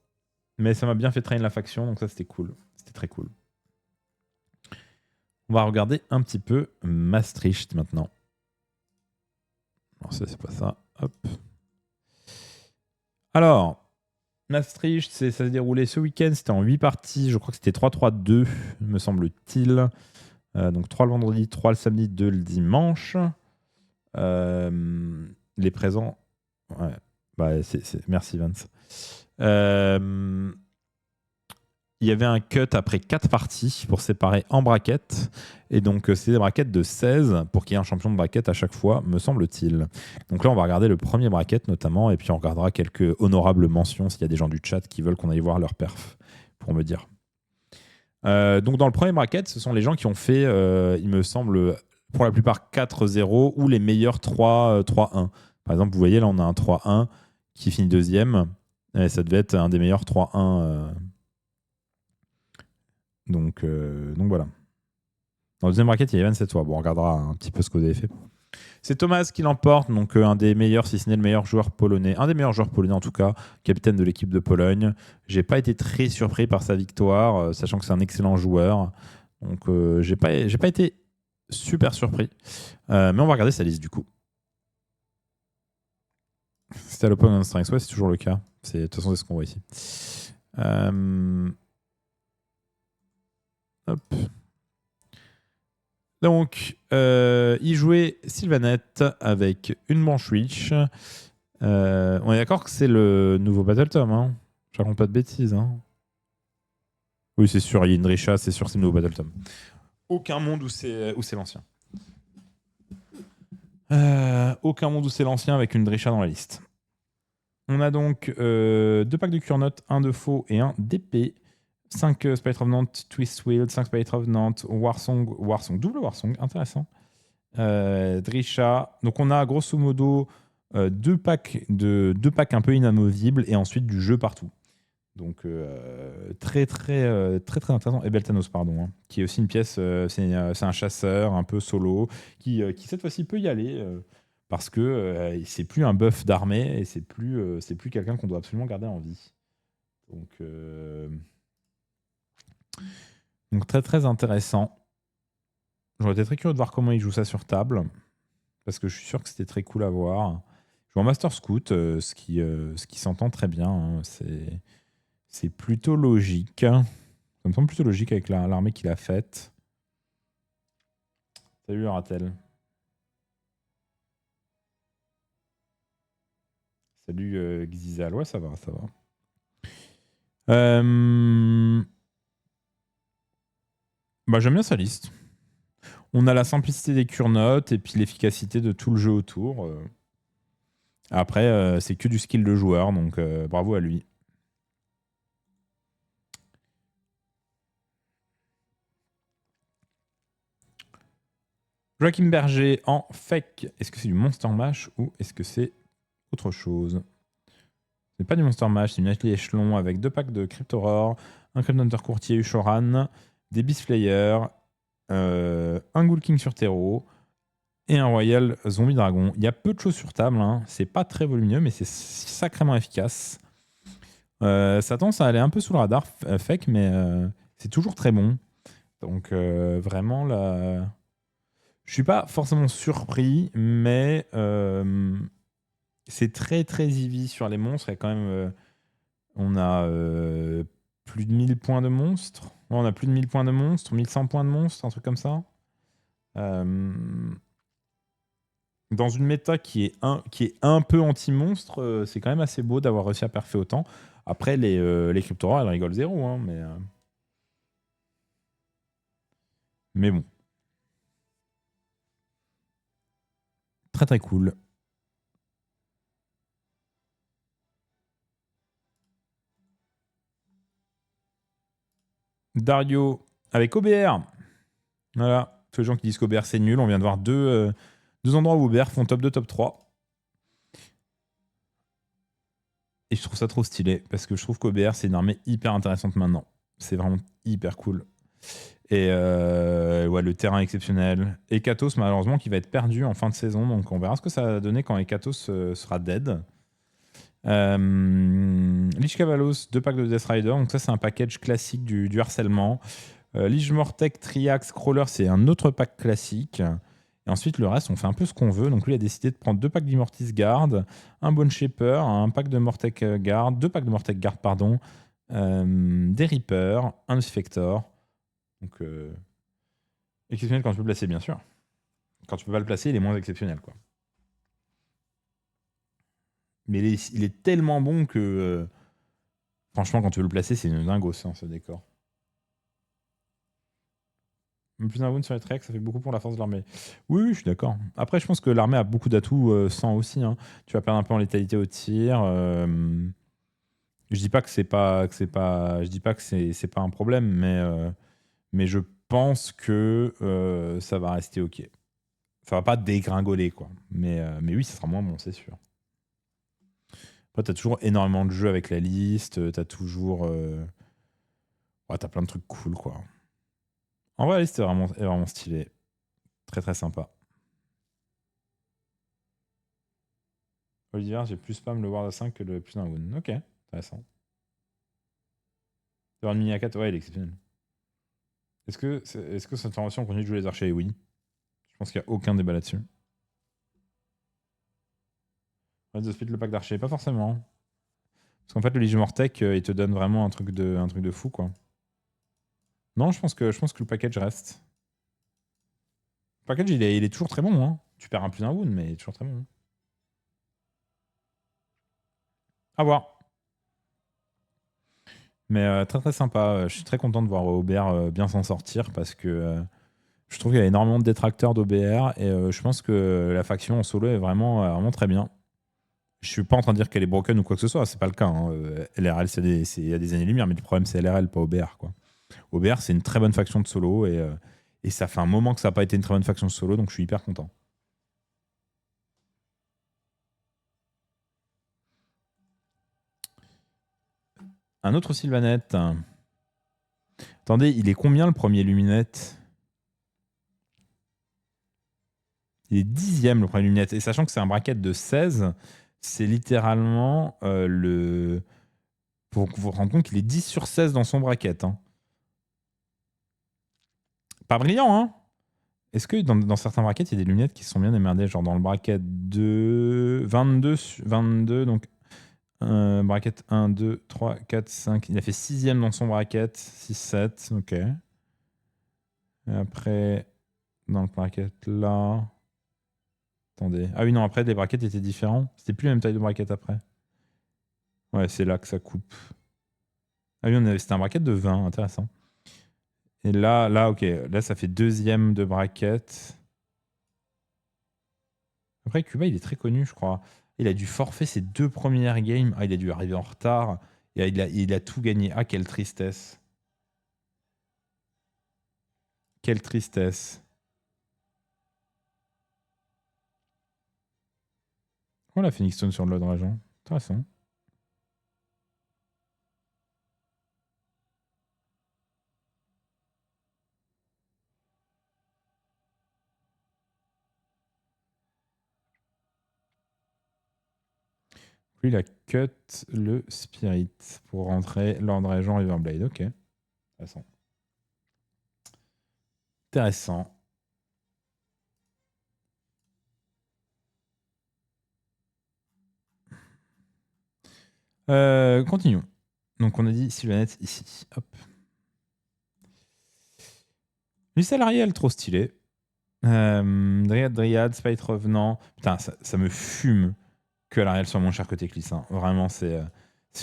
Mais ça m'a bien fait traîner la faction, donc ça c'était cool. C'était très cool. On va regarder un petit peu Maastricht maintenant. Non, ça c'est pas ça. Hop. Alors, Maastricht, ça s'est déroulé ce week-end. C'était en 8 parties. Je crois que c'était 3-3-2, me semble-t-il. Donc 3 le vendredi, 3 le samedi, 2 le dimanche. Les présents. Ouais. Merci Vance. Il y avait un cut après 4 parties pour séparer en braquettes. Et donc, c'est des braquettes de 16 pour qu'il y ait un champion de braquette à chaque fois, me semble-t-il. Donc là, on va regarder le premier bracket notamment. Et puis, on regardera quelques honorables mentions s'il y a des gens du chat qui veulent qu'on aille voir leur perf pour me dire. Donc, dans le premier bracket, ce sont les gens qui ont fait, il me semble, pour la plupart 4-0 ou les meilleurs 3-1. Par exemple, vous voyez, là, on a un 3-1 qui finit deuxième. Et ça devait être un des meilleurs 3-1. Donc voilà. Dans le deuxième bracket, il y a 27 fois. Bon, on regardera un petit peu ce que vous avez fait. C'est Thomas qui l'emporte, donc un des meilleurs, si ce n'est le meilleur joueur polonais. Un des meilleurs joueurs polonais en tout cas, capitaine de l'équipe de Pologne. J'ai pas été très surpris par sa victoire, sachant que c'est un excellent joueur. Donc j'ai pas été super surpris. Mais on va regarder sa liste du coup. C'était à l'Open Strength, ouais, c'est toujours le cas. De toute façon, c'est ce qu'on voit ici. Hop. Donc, il jouait Sylvanette avec une manche Reach. On est d'accord que c'est le nouveau Battle Tom, hein? Je raconte pas de bêtises, hein? Oui, c'est sûr, il y a une Drisha, c'est sûr, c'est le nouveau Battle Tom. Aucun monde où c'est l'ancien. Aucun monde où c'est l'ancien avec une Drisha dans la liste. On a donc 2 packs de Curnote, 1 de faux et 1 d'épée. 5 Spectre of Nantes, Twist Wield, 5 Spectre of Nantes, Warsong, double Warsong, intéressant. Drisha. Donc on a grosso modo 2 packs un peu inamovibles et ensuite du jeu partout. Donc très intéressant. Et Beltanos, pardon, hein, qui est aussi une pièce, c'est un chasseur un peu solo qui cette fois-ci peut y aller parce que c'est plus un buff d'armée et c'est plus quelqu'un qu'on doit absolument garder en vie. Donc très intéressant. J'aurais été très curieux de voir comment il joue ça sur table parce que je suis sûr que c'était très cool à voir. Je joue en Master Scout, ce qui s'entend très bien. Hein, c'est plutôt logique. Ça me semble plutôt logique avec l'armée qu'il a faite. Salut Ratel. Salut Xizal. Ouais, ça va. Bah, j'aime bien sa liste. On a la simplicité des Curnotes et puis l'efficacité de tout le jeu autour. Après, c'est que du skill de joueur, donc bravo à lui. Joachim Berger en fake. Est-ce que c'est du Monster Mash ou est-ce que c'est autre chose? C'est pas du Monster Mash, c'est une atelier échelon avec 2 packs de Cryptoror, un Crypt Hunter Courtier Ushoran, des Beast Flayers, un Ghoul King sur terreau et un Royal Zombie Dragon. Il y a peu de choses sur table, hein. C'est pas très volumineux, mais c'est sacrément efficace. Ça tend à aller un peu sous le radar, fake, mais c'est toujours très bon. Donc vraiment, là, je suis pas forcément surpris, mais c'est très easy sur les monstres. Il y a quand même, on a plus de 1000 points de monstres. Ouais, on a plus de 1000 points de monstres, 1100 points de monstres, un truc comme ça. Dans une méta qui est un peu anti-monstre, c'est quand même assez beau d'avoir réussi à perfer autant. Après, les Cryptorats, elles rigolent zéro, hein, mais bon. Très cool. Dario avec OBR. Voilà. Tous les gens qui disent qu'OBR c'est nul, on vient de voir deux endroits où OBR font top 2, top 3. Et je trouve ça trop stylé parce que je trouve qu'OBR c'est une armée hyper intéressante maintenant. C'est vraiment hyper cool. Et ouais, le terrain exceptionnel. Ekatos, malheureusement, qui va être perdu en fin de saison. Donc on verra ce que ça va donner quand Ekatos sera dead. Lich Cavalos, 2 packs de Death Rider. Donc ça, c'est un package classique du harcèlement. Lich Mortek, Triax, Crawler, c'est un autre pack classique. Et ensuite, le reste, on fait un peu ce qu'on veut. Donc lui a décidé de prendre 2 packs d'Immortis Guard, un Bone Shaper, un pack de Mortek Guard, 2 packs de Mortek Guard, pardon, des Reapers, un Lucifer. Donc exceptionnel quand tu peux le placer, bien sûr. Quand tu peux pas le placer, il est moins exceptionnel, quoi. Mais il est tellement bon que franchement, quand tu veux le placer, c'est une dingos, hein, ce décor. Plus d'un wound sur les treks, ça fait beaucoup pour la force de l'armée. Oui, je suis d'accord. Après, je pense que l'armée a beaucoup d'atouts sans aussi. Hein. Tu vas perdre un peu en létalité au tir. Je dis pas que c'est pas, je dis pas que c'est pas un problème, mais je pense que ça va rester ok. Ça va pas dégringoler, quoi. Mais oui, ça sera moins bon, c'est sûr. Après, t'as toujours énormément de jeux avec la liste. T'as toujours, ouais, t'as plein de trucs cool, quoi. En vrai, la liste est vraiment stylée. Très sympa. Olivier, j'ai plus spam le Ward à 5 que le plus d'un Wound. Ok, intéressant. D'avoir une mini A4, ouais, il est exceptionnel. Est-ce que cette formation continue de jouer les archers? Oui. Je pense qu'il n'y a aucun débat là-dessus. Red the Split, le pack d'archers, pas forcément. Parce qu'en fait, le Legion Tech, il te donne vraiment un truc de fou, quoi. Non, je pense que le package reste. Le package, il est toujours très bon, hein. Tu perds un plus d'un wound, mais il est toujours très bon, hein. À voir. Mais très très sympa. Je suis très content de voir Aubert bien s'en sortir parce que je trouve qu'il y a énormément de détracteurs d'OBR et je pense que la faction en solo est vraiment très bien. Je suis pas en train de dire qu'elle est broken ou quoi que ce soit, c'est pas le cas, hein. LRL, il y a des années-lumière, mais le problème c'est LRL, pas OBR, quoi. OBR, c'est une très bonne faction de solo et ça fait un moment que ça n'a pas été une très bonne faction de solo, donc je suis hyper content. Un autre Sylvanette. Attendez, il est combien le premier Luminette? Il est 10e le premier Luminette. Et sachant que c'est un bracket de 16, c'est littéralement le. Pour vous rendre compte qu'il est 10 sur 16 dans son bracket, hein. Pas brillant, hein? Est-ce que dans certains brackets, il y a des lunettes qui se sont bien démerdées? Genre dans le bracket de 22, donc bracket 1, 2, 3, 4, 5. Il a fait 6e dans son bracket. 6, 7, ok. Et après, dans le bracket là. Attendez. Ah oui, non, après, les brackets étaient différents. C'était plus la même taille de bracket après. Ouais, c'est là que ça coupe. Ah oui, c'était un bracket de 20, intéressant. Et là, ok. Là, ça fait 2e de bracket. Après, Cuba, il est très connu, je crois. Il a dû forfait ses 2 premières games. Ah, il a dû arriver en retard. Et il a tout gagné. Ah, quelle tristesse. Quelle tristesse. Oh, la Phoenix Stone sur le Lord Ragent. Intéressant. Lui, il a cut le Spirit pour rentrer Lord Ragent Riverblade. Ok. Intéressant. Intéressant. Continuons. Donc, on a dit Sylvanette ici. Hop. Lui salarial, trop stylé. Dryad, Spite Revenant. Putain, ça me fume que l'Ariel soit moins cher que Teclis, hein. Vraiment, c'est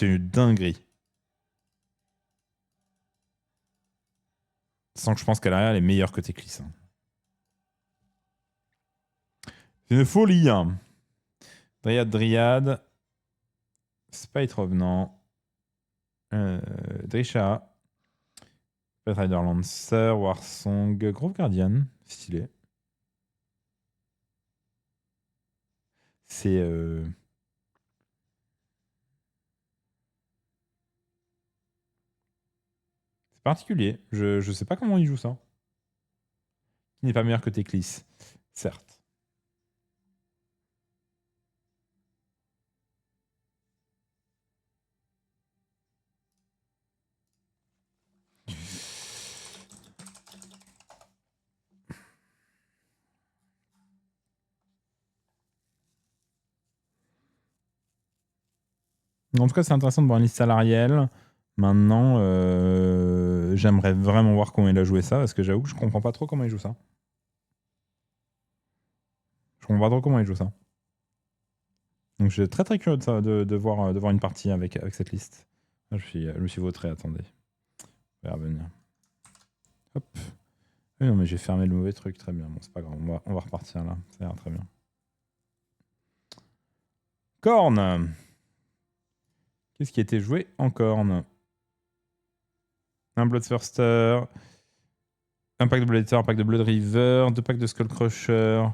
une dinguerie. Sans que je pense qu'Ariel est meilleur que Teclis, hein. C'est une folie, hein. Dryad, Spite Revenant, Drisha, Pathrider Lancer, Warsong, Grove Guardian, stylé. C'est particulier. Je sais pas comment il joue ça. Il n'est pas meilleur que Teclis, certes. En tout cas, c'est intéressant de voir une liste salariale. Maintenant, j'aimerais vraiment voir comment il a joué ça, parce que j'avoue que je comprends pas trop comment il joue ça. Je comprends pas trop comment il joue ça. Donc, je suis très très curieux de voir une partie avec cette liste. Ah, je me suis vautré, attendez. On va revenir. Hop. Oui, non, mais j'ai fermé le mauvais truc, très bien. Bon, c'est pas grave, on va repartir là. Ça ira très bien. Corne. Qu'est-ce qui a été joué en corne? Un Bloodthirster, un pack de Bloodletter, un pack de Blood River, 2 packs de Skullcrusher,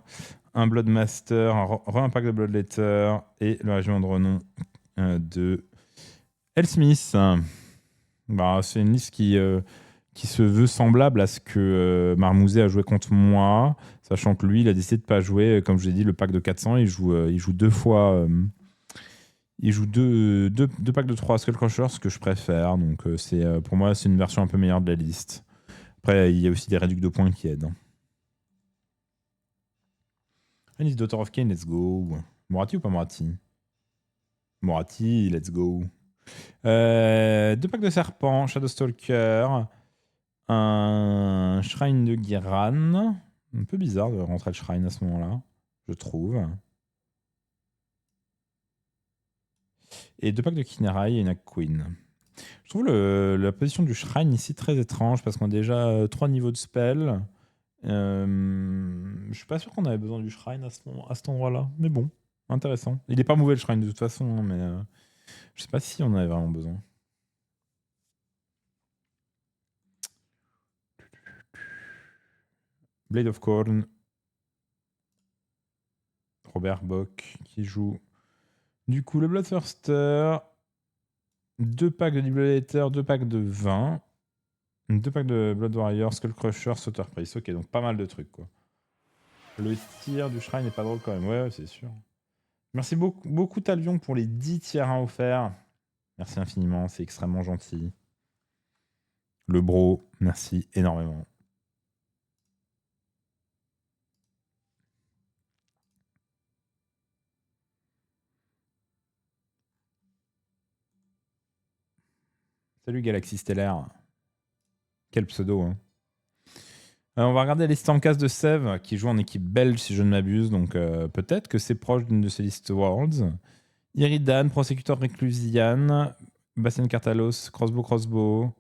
un Bloodmaster, un pack de Bloodletter et le régiment de renom de Elsmith. Bah, c'est une liste qui se veut semblable à ce que Marmouzet a joué contre moi, sachant que lui, il a décidé de ne pas jouer, comme je l'ai dit, le pack de 400. Il joue 2 fois. Il joue deux packs de 3 Skullcrusher, ce que je préfère. Donc, pour moi, c'est une version un peu meilleure de la liste. Après, il y a aussi des réducts de points qui aident. Anis Daughter of Cain, let's go. Morati ou pas Morati? Morati, let's go. Deux packs de serpents, Shadowstalker, un shrine de Giran. Un peu bizarre de rentrer le shrine à ce moment-là, je trouve. Et deux packs de Kinerai et une Queen. Je trouve la position du shrine ici très étrange parce qu'on a déjà 3 niveaux de spell. Je suis pas sûr qu'on avait besoin du shrine à cet endroit-là, mais bon, intéressant. Il est pas mauvais le shrine de toute façon, hein, mais je sais pas si on en avait vraiment besoin. Blade of Corn. Robert Bock qui joue. Du coup, le Bloodthirster. 2 packs de Dibulator, 2 packs de 20. 2 packs de Blood Warrior, Skull Crusher, Sauter Price. Ok, donc pas mal de trucs quoi. Le tir du shrine n'est pas drôle quand même. Ouais, c'est sûr. Merci beaucoup Talvion pour les 10 tiers 1 offerts. Merci infiniment, c'est extrêmement gentil. Le bro, merci énormément. Salut Galaxy Stellaire. Quel pseudo, hein. On va regarder les listes en case de Sèvres qui joue en équipe belge si je ne m'abuse, donc peut-être que c'est proche d'une de ces listes Worlds. Iridan, Prosecutor Reclusian, Bastien Cartalos, Crossbow,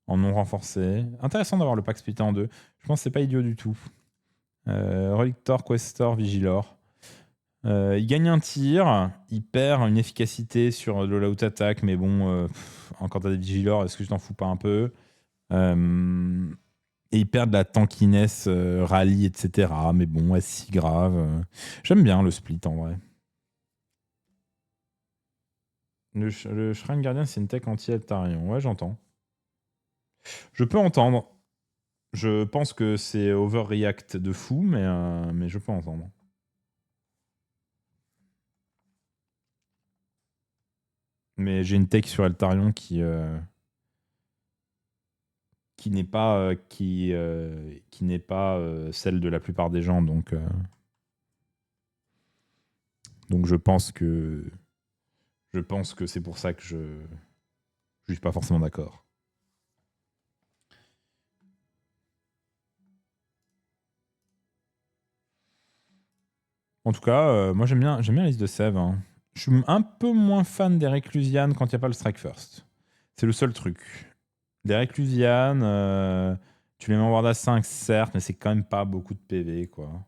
en non renforcé. Intéressant d'avoir le pack splitté en deux. Je pense que c'est pas idiot du tout. Relictor, Questor, Vigilor. Il gagne un tir, il perd une efficacité sur le loadout attack, mais bon, quand t'as des Vigilor, est-ce que je t'en fous pas un peu et il perd de la tankiness, rallye, etc. Mais bon, est-ce si grave J'aime bien le split en vrai. Le Shrine Guardian, c'est une tech anti-Eltarion. Ouais, j'entends. Je peux entendre. Je pense que c'est overreact de fou, mais je peux entendre. Mais j'ai une tech sur Eltarion qui n'est pas n'est pas celle de la plupart des gens, donc je pense que c'est pour ça que je suis pas forcément d'accord. En tout cas, moi j'aime bien la liste de Sèvres. Hein. Je suis un peu moins fan des Reclusian quand il n'y a pas le Strike First. C'est le seul truc. Les Reclusian, tu les mets en Ward à 5, certes, mais c'est quand même pas beaucoup de PV, quoi.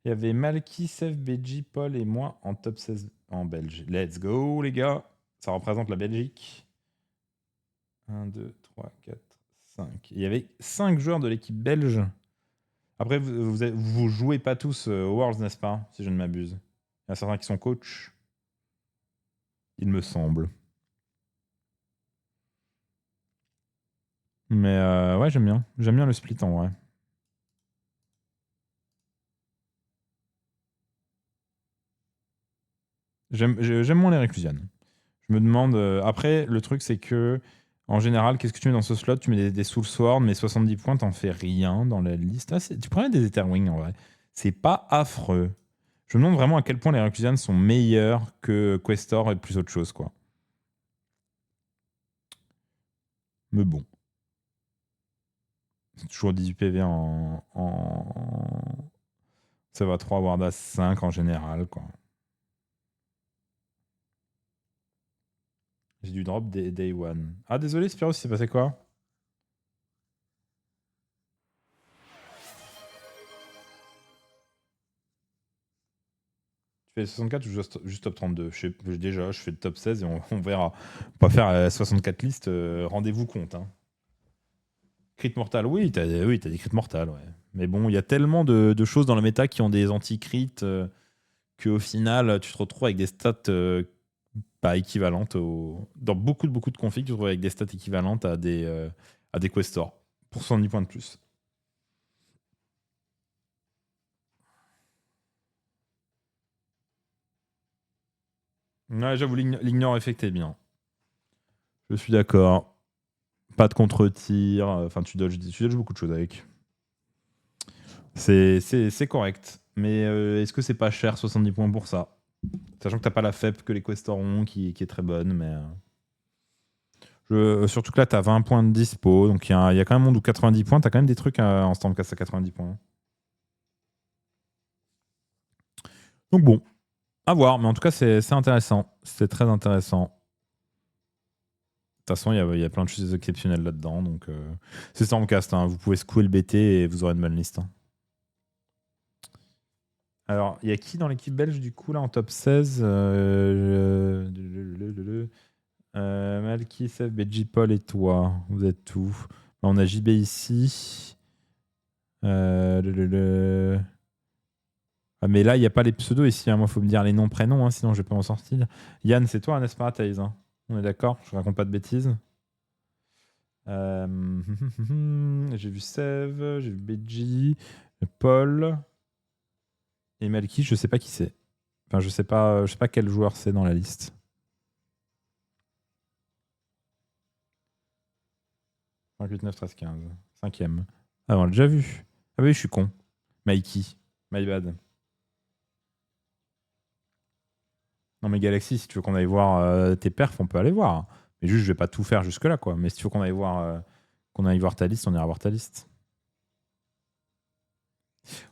Il y avait Malky, Sef, BG, Paul et moi en top 16 en Belge. Let's go, les gars. Ça représente la Belgique. 1, 2, 3, 4, 5. Il y avait 5 joueurs de l'équipe belge. Après, vous jouez pas tous aux Worlds, n'est-ce pas? Si je ne m'abuse. Il y en a certains qui sont coachs. Il me semble. Mais ouais, j'aime bien. J'aime bien le split en vrai. J'aime moins les Reclusian. Je me demande. Après, le truc, c'est que, en général, qu'est-ce que tu mets dans ce slot? Tu mets des Soul Sword, mais 70 points, t'en fais rien dans la liste. Ah, tu prends des Etherwing en vrai. C'est pas affreux. Je me demande vraiment à quel point les Reclusian sont meilleurs que Questor et plus autre chose, quoi. Mais bon. C'est toujours 18 PV Ça va 3 Wardas 5 en général, quoi. J'ai dû drop des Day One. Ah, désolé, Spyro, c'est passé quoi? Tu fais 64 ou juste top 32? Déjà, je fais le top 16 et on verra. On va faire 64 listes, rendez-vous compte. Hein. Crit mortal, oui, t'as des crits mortals, ouais. Mais bon, il y a tellement de choses dans la méta qui ont des anti-crits qu'au final, tu te retrouves avec des stats pas équivalentes dans beaucoup de configs, tu te retrouves avec des stats équivalentes à des questors pour 70 points de plus. Ouais, j'avoue, l'ignore effect est bien. Je suis d'accord. Pas de contre-tir. Enfin, tu dodges beaucoup de choses avec. C'est correct. Mais est-ce que c'est pas cher 70 points pour ça? Sachant que t'as pas la FEP que les questors ont qui est très bonne, mais. Surtout que là, tu as 20 points de dispo. Donc, il y a quand même un monde où 90 points. Tu as quand même des trucs en Stormcast à 90 points. Donc, bon, à voir. Mais en tout cas, c'est intéressant. C'est très intéressant. De toute façon, il y a plein de choses exceptionnelles là-dedans. Donc, c'est Stormcast. Hein. Vous pouvez secouer le BT et vous aurez une bonne liste. Hein. Alors, il y a qui dans l'équipe belge, du coup, là, en top 16 Malky, Sef, Benji, Paul et toi. Vous êtes tout. On a JB ici. Ah, mais là, il n'y a pas les pseudos ici. Hein. Moi, il faut me dire les noms, prénoms, hein, sinon je ne vais pas m'en sortir. Yann, c'est toi, n'est-ce pas, Thaïs hein. On est d'accord? Je raconte pas de bêtises. J'ai vu Sev, j'ai vu Benji, Paul et Malky. Je sais pas qui c'est. Enfin, je sais pas quel joueur c'est dans la liste. 5, 8, 9, 13, 15. Cinquième. Ah, on l'a déjà vu. Ah oui, je suis con. Mikey. My bad. Non, mais Galaxy, si tu veux qu'on aille voir tes perfs, on peut aller voir. Mais juste, je vais pas tout faire jusque-là, quoi. Mais si tu veux qu'on aille voir ta liste, on ira voir ta liste.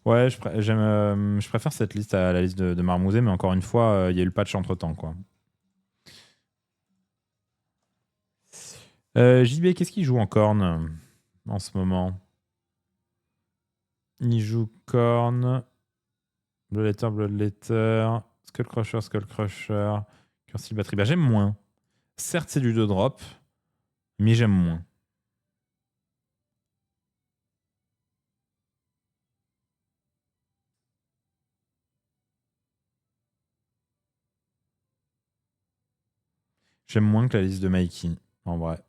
Ouais, je préfère cette liste à la liste de Marmouzet, mais encore une fois, il y a eu le patch entre-temps, quoi. JB, qu'est-ce qu'il joue en corne en ce moment? Il joue corne, Bloodletter, Skullcrusher, Cursive Battery. Bah, j'aime moins. Certes, c'est du 2 drop, mais j'aime moins. J'aime moins que la liste de Mikey, en vrai.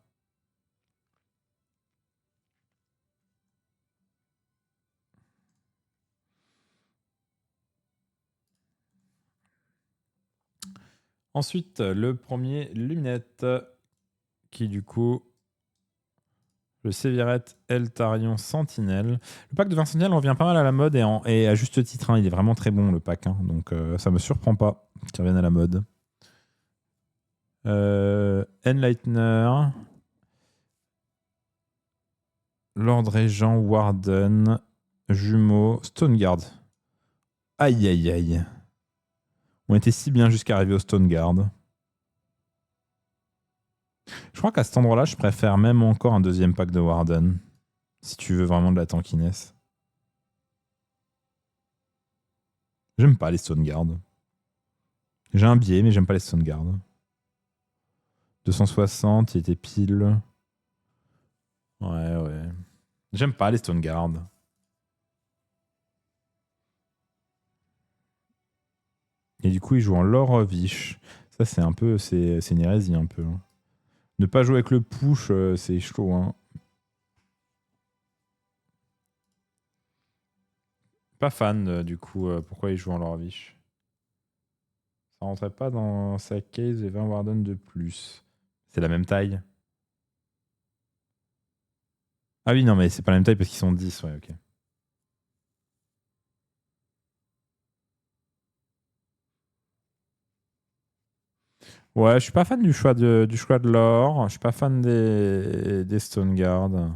Ensuite, le premier Luminette, qui du coup, le Sévirette, Eltarion, Sentinelle. Le pack de 20 Sentinelles revient pas mal à la mode et à juste titre. Hein, il est vraiment très bon le pack, hein, donc ça me surprend pas qu'il revienne à la mode. Enlightener, Lord Régent, Warden, Jumeau, Stoneguard. Aïe aïe aïe. On était si bien jusqu'à arriver au Stoneguard. Je crois qu'à cet endroit-là, je préfère même encore un deuxième pack de Warden. Si tu veux vraiment de la tankiness. J'aime pas les Stoneguard. J'ai un biais, mais j'aime pas les Stoneguard. 260, il était pile. Ouais. J'aime pas les Stoneguard. Et du coup, il joue en Lore Vish. Ça, c'est un peu. C'est une hérésie un peu. Ne pas jouer avec le push, c'est chaud. Hein. Pas fan, du coup, pourquoi il joue en Lore Vish. Ça rentrait pas dans sa case et 20 Warden de plus. C'est la même taille. Ah oui, non, mais c'est pas la même taille parce qu'ils sont 10, ouais, ok. Ouais, je suis pas fan du choix de l'or. Je suis pas fan des Stoneguard.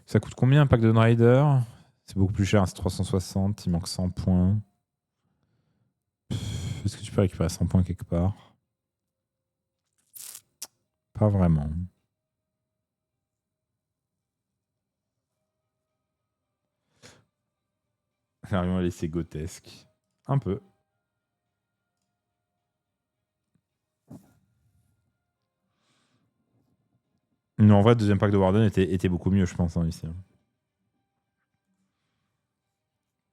Ça coûte combien un pack de Rider? C'est beaucoup plus cher, c'est 360. Il manque 100 points. Est-ce que tu peux récupérer 100 points quelque part? Pas vraiment. Alors, on va laisser grotesque. Un peu. Non, en vrai, le deuxième pack de Warden était beaucoup mieux, je pense, hein, ici.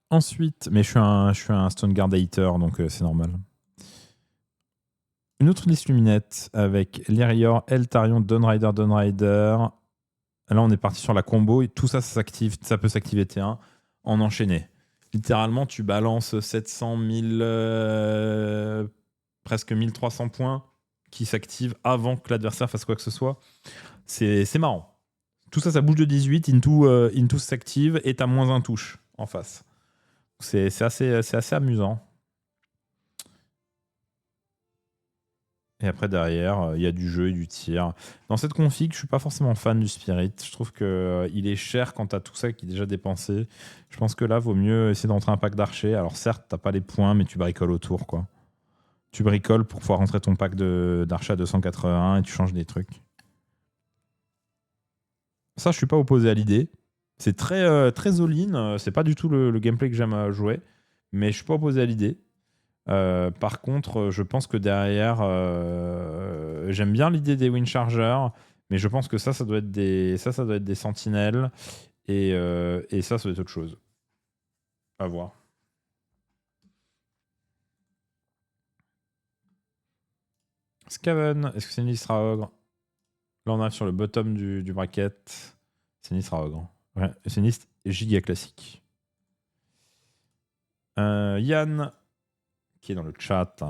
Ensuite, mais je suis un Stoneguard hater, donc c'est normal. Une autre liste luminette avec Lyrior, Eltarion, Dawnrider. Là, on est parti sur la combo et tout ça, ça peut s'activer T1 en enchaîné. Littéralement, tu balances 700, 1000, presque 1300 points qui s'activent avant que l'adversaire fasse quoi que ce soit. C'est marrant. Tout ça, ça bouge de 18, into s'active et t'as moins un touche en face. C'est assez amusant. Et après, derrière, il y a du jeu et du tir. Dans cette config, je suis pas forcément fan du Spirit. Je trouve que il est cher quand t'as tout ça qui est déjà dépensé. Je pense que là, vaut mieux essayer d'entrer un pack d'archer. Alors certes, t'as pas les points, mais tu bricoles autour, quoi. Tu bricoles pour pouvoir rentrer ton pack d'archer à 281 et tu changes des trucs. Ça, je suis pas opposé à l'idée. C'est très all-in. C'est pas du tout le gameplay que j'aime à jouer. Mais je suis pas opposé à l'idée. Par contre, je pense que derrière, j'aime bien l'idée des wind chargers, mais je pense que ça doit être ça doit être des sentinelles, et ça doit être autre chose. À voir. Skaven, est-ce que c'est une liste Ogre? Là, on arrive sur le bottom du bracket. C'est une liste Ogre. Ouais, c'est une liste giga classique. Yann, qui est dans le chat,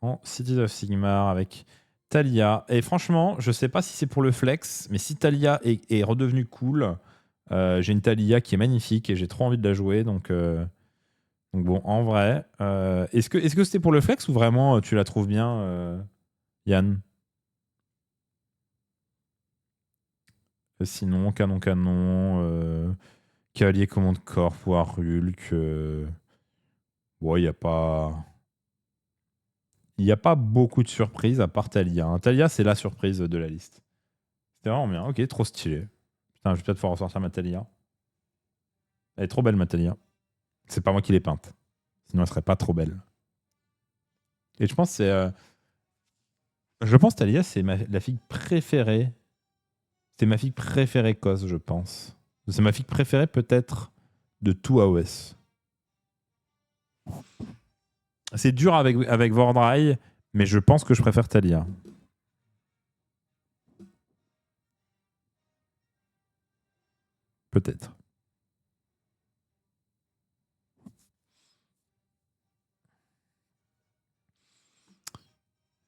en Cities of Sigmar avec Talia. Et franchement, je sais pas si c'est pour le flex, mais si Talia est redevenue cool, j'ai une Talia qui est magnifique et j'ai trop envie de la jouer. Donc bon, en vrai, est-ce que c'était pour le flex ou vraiment tu la trouves bien, Yann? Sinon, Cavalier Commande Corps, Warhulk. Ouais, il n'y a pas. Il n'y a pas beaucoup de surprises à part Talia, hein. Talia, c'est la surprise de la liste. C'était vraiment bien. Ok, trop stylé. Putain, je vais peut-être pouvoir ressortir ma Talia. Elle est trop belle, ma Talia. C'est pas moi qui l'ai peinte. Sinon, elle serait pas trop belle. Et je pense que je pense Talia, c'est la fille préférée. C'est ma fille préférée cos, je pense. C'est ma fille préférée, peut-être, de tout AOS. C'est dur avec Vordry, mais je pense que je préfère Talia. Peut-être.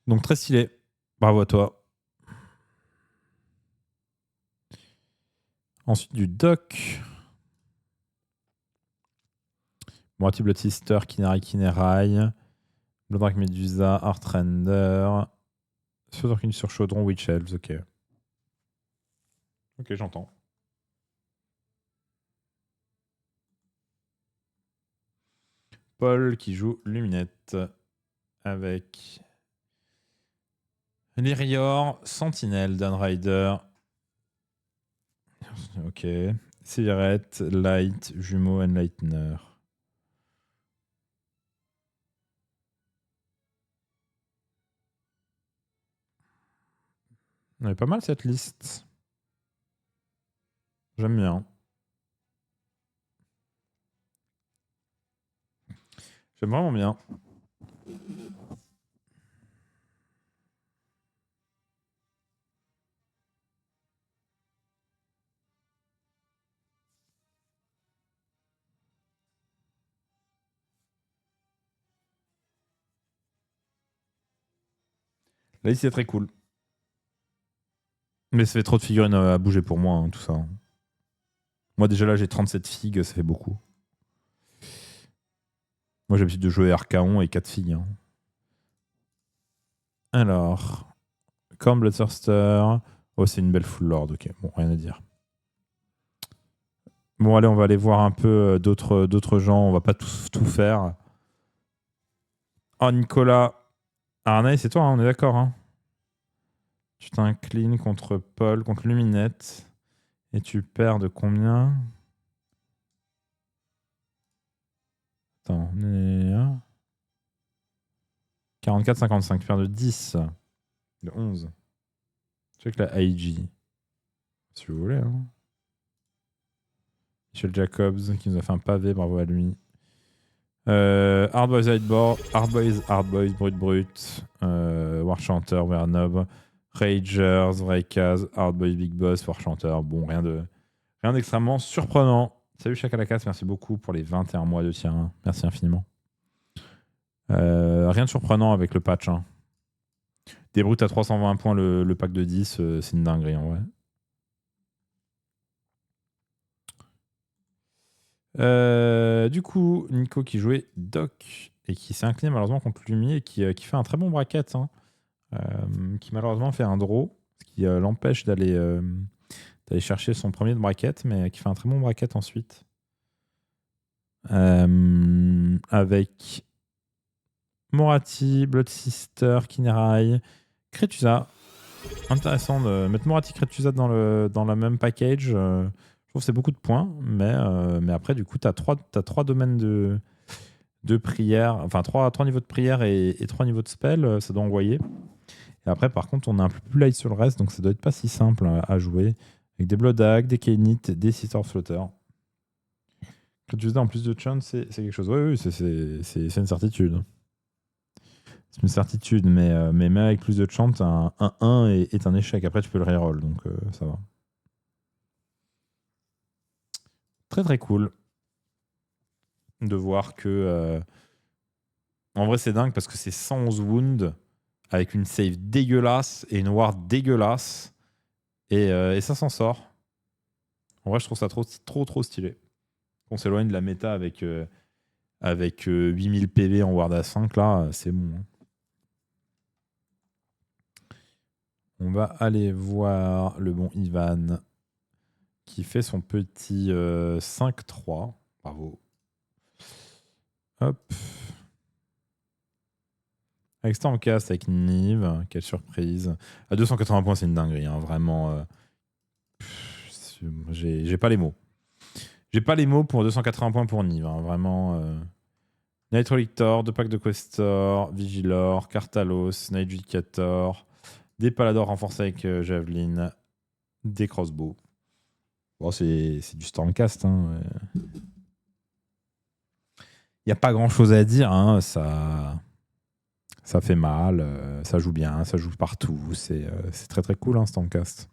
Donc, très stylé. Bravo à toi. Ensuite, du Doc. Morty Blood Sister, Kinari Kinerai. Bloodrak Medusa, Heartrender. Sur Chaudron, Witch Elves, ok. Ok, j'entends. Paul qui joue Luminette avec Lyrior, Sentinelle, Downrider. Ok. Cigarette, Light, Jumeau, Enlightener. Elle est pas mal cette liste. J'aime bien. J'aime vraiment bien. La liste est très cool. Mais ça fait trop de figurines à bouger pour moi, hein, tout ça. Moi, déjà là, j'ai 37 figues, ça fait beaucoup. Moi, j'ai l'habitude de jouer Archaon et 4 figues, hein. Alors, Corn Bloodthirster. Oh, c'est une belle full lord, ok. Bon, rien à dire. Bon, allez, on va aller voir un peu d'autres gens. On va pas tout faire. Oh, Nicolas. Arnaï, c'est toi, hein, on est d'accord, hein. Tu t'inclines contre Paul, contre Luminette. Et tu perds de combien? Attends, on est à 44-55. Tu perds de 10. De 11. Check la IG. Si vous voulez, hein. Michel Jacobs qui nous a fait un pavé, bravo à lui. Hard Boys Hardboard, Hard Boys Brut Brut, War Chanter, Wernob, Ragers, Vraikaz, Hard Boys Big Boss, War Chanter. Bon, rien d'extrêmement surprenant. Salut Chakalakas, merci beaucoup pour les 21 mois de tier 1. Merci infiniment. Rien de surprenant avec le patch, hein. Des brutes à 320 points le pack de 10, c'est une dinguerie en vrai. Du coup, Nico qui jouait Doc et qui s'est incliné malheureusement contre Lumi et qui fait un très bon bracket. Hein. Qui malheureusement fait un draw, ce qui l'empêche d'aller chercher son premier de bracket, mais qui fait un très bon bracket ensuite. Avec Morati, Blood Sister, Kinerai, Kretusa. Intéressant de mettre Morati Kretusa dans la même package. Je trouve que c'est beaucoup de points, mais après, du coup, tu as trois domaines de prière, enfin trois niveaux de prière et 3 niveaux de spell, ça doit envoyer. Et après, par contre, on est un peu plus light sur le reste, donc ça doit être pas si simple à jouer. Avec des Blood Hag, des Kainit, des Sister of Slaughter. Kretusa en plus de chant, c'est quelque chose. Oui, c'est une certitude. C'est une certitude, mais même avec plus de chant, un 1 est un échec. Après, tu peux le reroll, donc ça va. Très très cool de voir que... En vrai, c'est dingue parce que c'est 111 wounds avec une save dégueulasse et une ward dégueulasse. Et ça s'en sort. En vrai, je trouve ça trop stylé. On s'éloigne de la méta avec 8000 PV en ward à 5, là, c'est bon. Hein. On va aller voir le bon Ivan qui fait son petit 5-3. Bravo. Hop. Avec Stormcast, avec Nive, quelle surprise. À 280 points, c'est une dinguerie, hein, vraiment. J'ai pas les mots. J'ai pas les mots pour 280 points pour Nive, hein, vraiment. Night Relictor, 2 packs de Questor, Vigilor, Cartalos, Night Judicator, des Paladors renforcés avec Javelin, des Crossbows. Bon, c'est du Stormcast. Hein. Y a pas grand chose à dire, hein, ça fait mal, ça joue bien, ça joue partout, c'est très très cool, hein, Stormcast.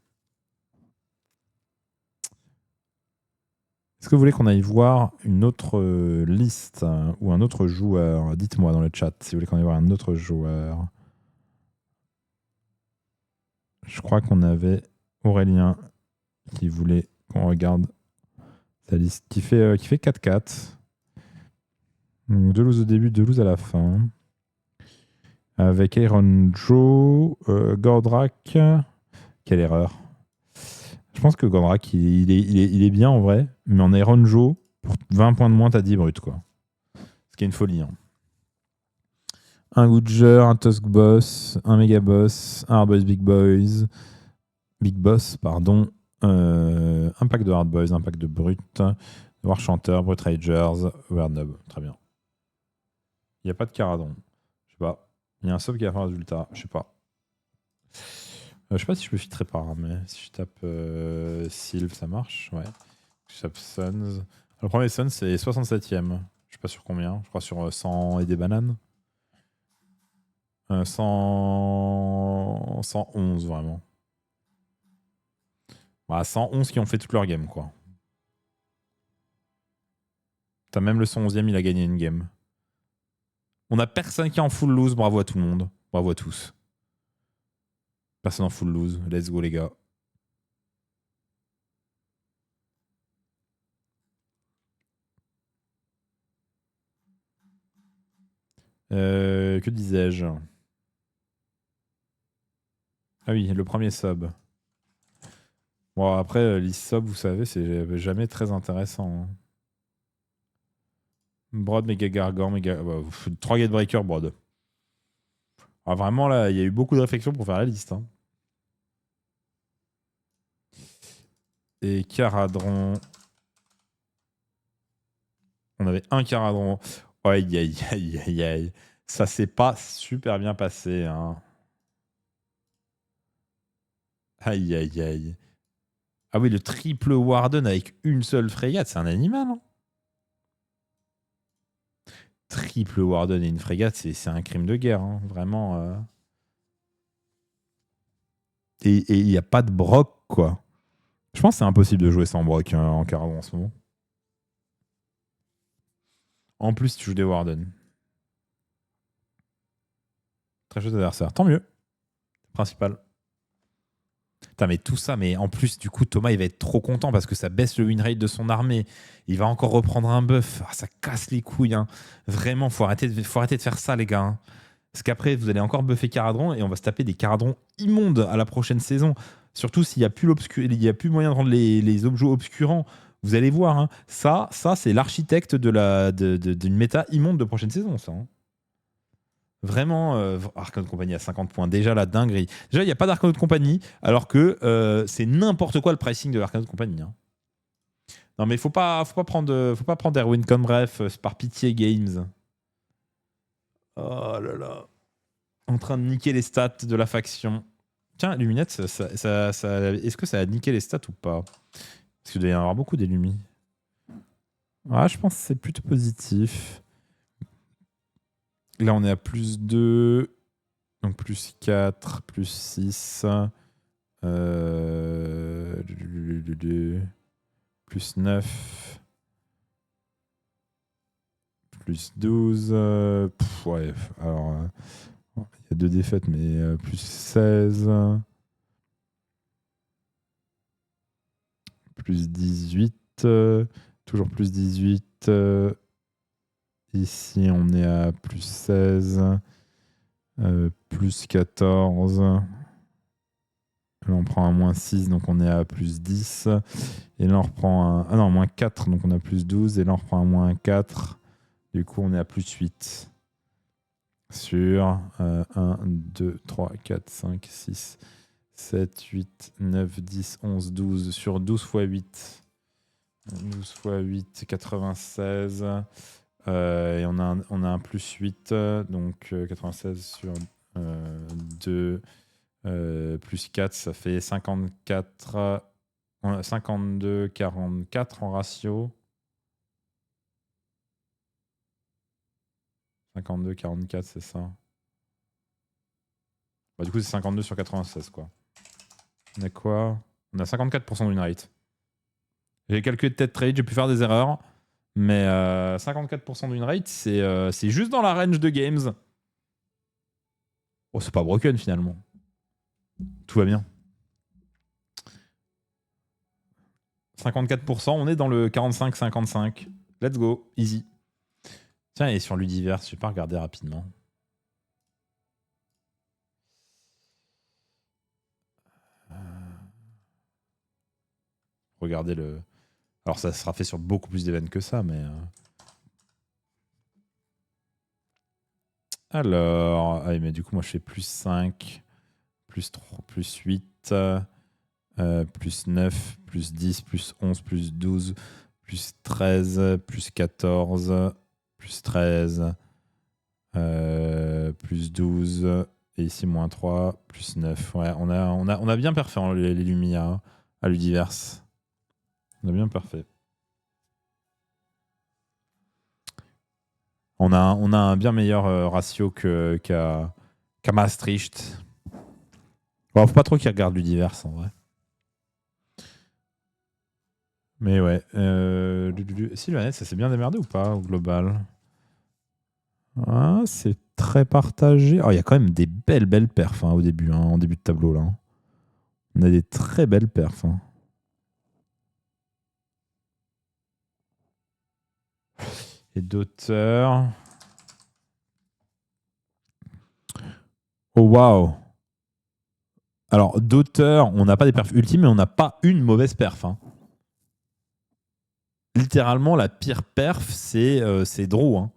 Est-ce que vous voulez qu'on aille voir une autre liste ou un autre joueur? Dites-moi dans le chat si vous voulez qu'on aille voir un autre joueur. Je crois qu'on avait Aurélien qui voulait qu'on regarde sa liste, qui fait 4-4. Donc Delouse au début, Delouse à la fin. Avec Iron Joe, Gordrak. Quelle erreur. Je pense que Gordrak, il est bien en vrai, mais en Iron Joe, pour 20 points de moins, t'as 10 brut, quoi. Ce qui est une folie. Hein. Un Goodger, un Tusk Boss, un Mega Boss, un Hard Boys Big Boss, pardon. Un pack de Hard Boys, un pack de Brut, War Chanteur, Brut Ragers, Weird Nob. Très bien. Il n'y a pas de Caradon. Je sais pas. Il y a un sub qui a fait un résultat. Je sais pas. Je sais pas si je peux filtrer par, mais si je tape Sylve, ça marche. Ouais. Je tape Suns. Le premier Suns, c'est 67ème. Je sais pas sur combien. Je crois sur 100 et des bananes. 111 vraiment. Bah, 111 qui ont fait toute leur game, quoi. T'as même le 111ème, il a gagné une game. On a personne qui est en full lose. Bravo à tout le monde. Bravo à tous. Personne en full lose. Let's go, les gars. Que disais-je? Ah oui, le premier sub. Bon, après, les subs, vous savez, c'est jamais très intéressant. Hein. Broad, méga gargant, méga. 3 Gatebreaker, Broad. Ah, vraiment, là, il y a eu beaucoup de réflexions pour faire la liste. Hein. Et Caradron. On avait un Caradron. Aïe, aïe, aïe, aïe, aïe. Ça s'est pas super bien passé. Hein. Aïe, aïe, aïe. Ah oui, le triple Warden avec une seule frégate, c'est un animal. Hein. Triple Warden et une frégate, c'est un crime de guerre. Hein. Vraiment. Et il n'y a pas de broc, quoi. Je pense que c'est impossible de jouer sans broc en Caradron en ce moment. En plus, tu joues des Warden. Très chaud adversaire. Tant mieux. Principal. Putain, mais tout ça, mais en plus, du coup, Thomas, il va être trop content parce que ça baisse le win rate de son armée. Il va encore reprendre un buff. Ah, ça casse les couilles. Hein. Vraiment, faut arrêter de faire ça, les gars. Hein. Parce qu'après, vous allez encore buffer Caradron et on va se taper des Caradrons immondes à la prochaine saison. Surtout s'il n'y a plus il y a plus moyen de rendre les objets obscurants. Vous allez voir. Hein. Ça c'est l'architecte d'une méta immonde de prochaine saison, ça. Hein. Vraiment, Arcane Company à 50 points. Déjà, la dinguerie. Déjà, il n'y a pas d'Arcane Company, alors que c'est n'importe quoi le pricing de l'Arcane Company. Hein. Non, mais faut pas prendre Erwin comme bref, c'est par pitié Games. Oh là là. En train de niquer les stats de la faction. Tiens, Luminette, est-ce que ça a niqué les stats ou pas? Parce qu'il doit y en avoir beaucoup des Lumi. Ouais, je pense que c'est plutôt positif. Là, on est à plus 2. Donc plus 4, plus 6. Plus 9. Plus 12. Ouais, alors... il y a 2 défaites, mais plus 16. Plus 18. Toujours plus 18. Ici, on est à plus 16. Plus 14. Là, on prend un moins 6, donc on est à plus 10. Et là, on reprend un... Ah non, moins 4, donc on a plus 12. Et là, on reprend un moins 4. Du coup, on est à plus 8. Sur 1, 2, 3, 4, 5, 6, 7, 8, 9, 10, 11, 12. Sur 12 fois 8. 12 fois 8, 96. Et on a un plus 8. Donc 96 sur 2. Plus 4, ça fait 54. 52, 44 en ratio. 52, 44, c'est ça. Bah, du coup, c'est 52 sur 96, quoi. On a quoi? On a 54% de win rate. J'ai calculé de tête trade, j'ai pu faire des erreurs. Mais 54% de win rate, c'est juste dans la range de games. Oh, c'est pas broken finalement. Tout va bien. 54%, on est dans le 45-55. Let's go, easy. Tiens, et sur Ludiverse, je vais pas regarder rapidement. Regardez le... Alors ça sera fait sur beaucoup plus d'événements que ça, mais... Alors... Ah, mais du coup, moi je fais plus 5, plus 3, plus 8, plus 9, plus 10, plus 11, plus 12, plus 13, plus 14, plus 13, plus 12, et ici moins 3, plus 9. Ouais, on a bien parfait les Lumia à Ludiverse. On a bien parfait. On a un bien meilleur ratio qu'à Maastricht. Bon, faut pas trop qu'ils regardent Ludiverse en vrai. Mais ouais. Sylvanette, ça s'est bien démerdé ou pas au global? Ah, c'est très partagé. Oh, il y a quand même des belles perfs au début, en début de tableau là. On a des très belles perfs. Et d'auteurs. Oh waouh! Alors, d'auteurs, on n'a pas des perfs ultimes, mais on n'a pas une mauvaise perf. Littéralement, la pire perf, c'est Draw. Hein.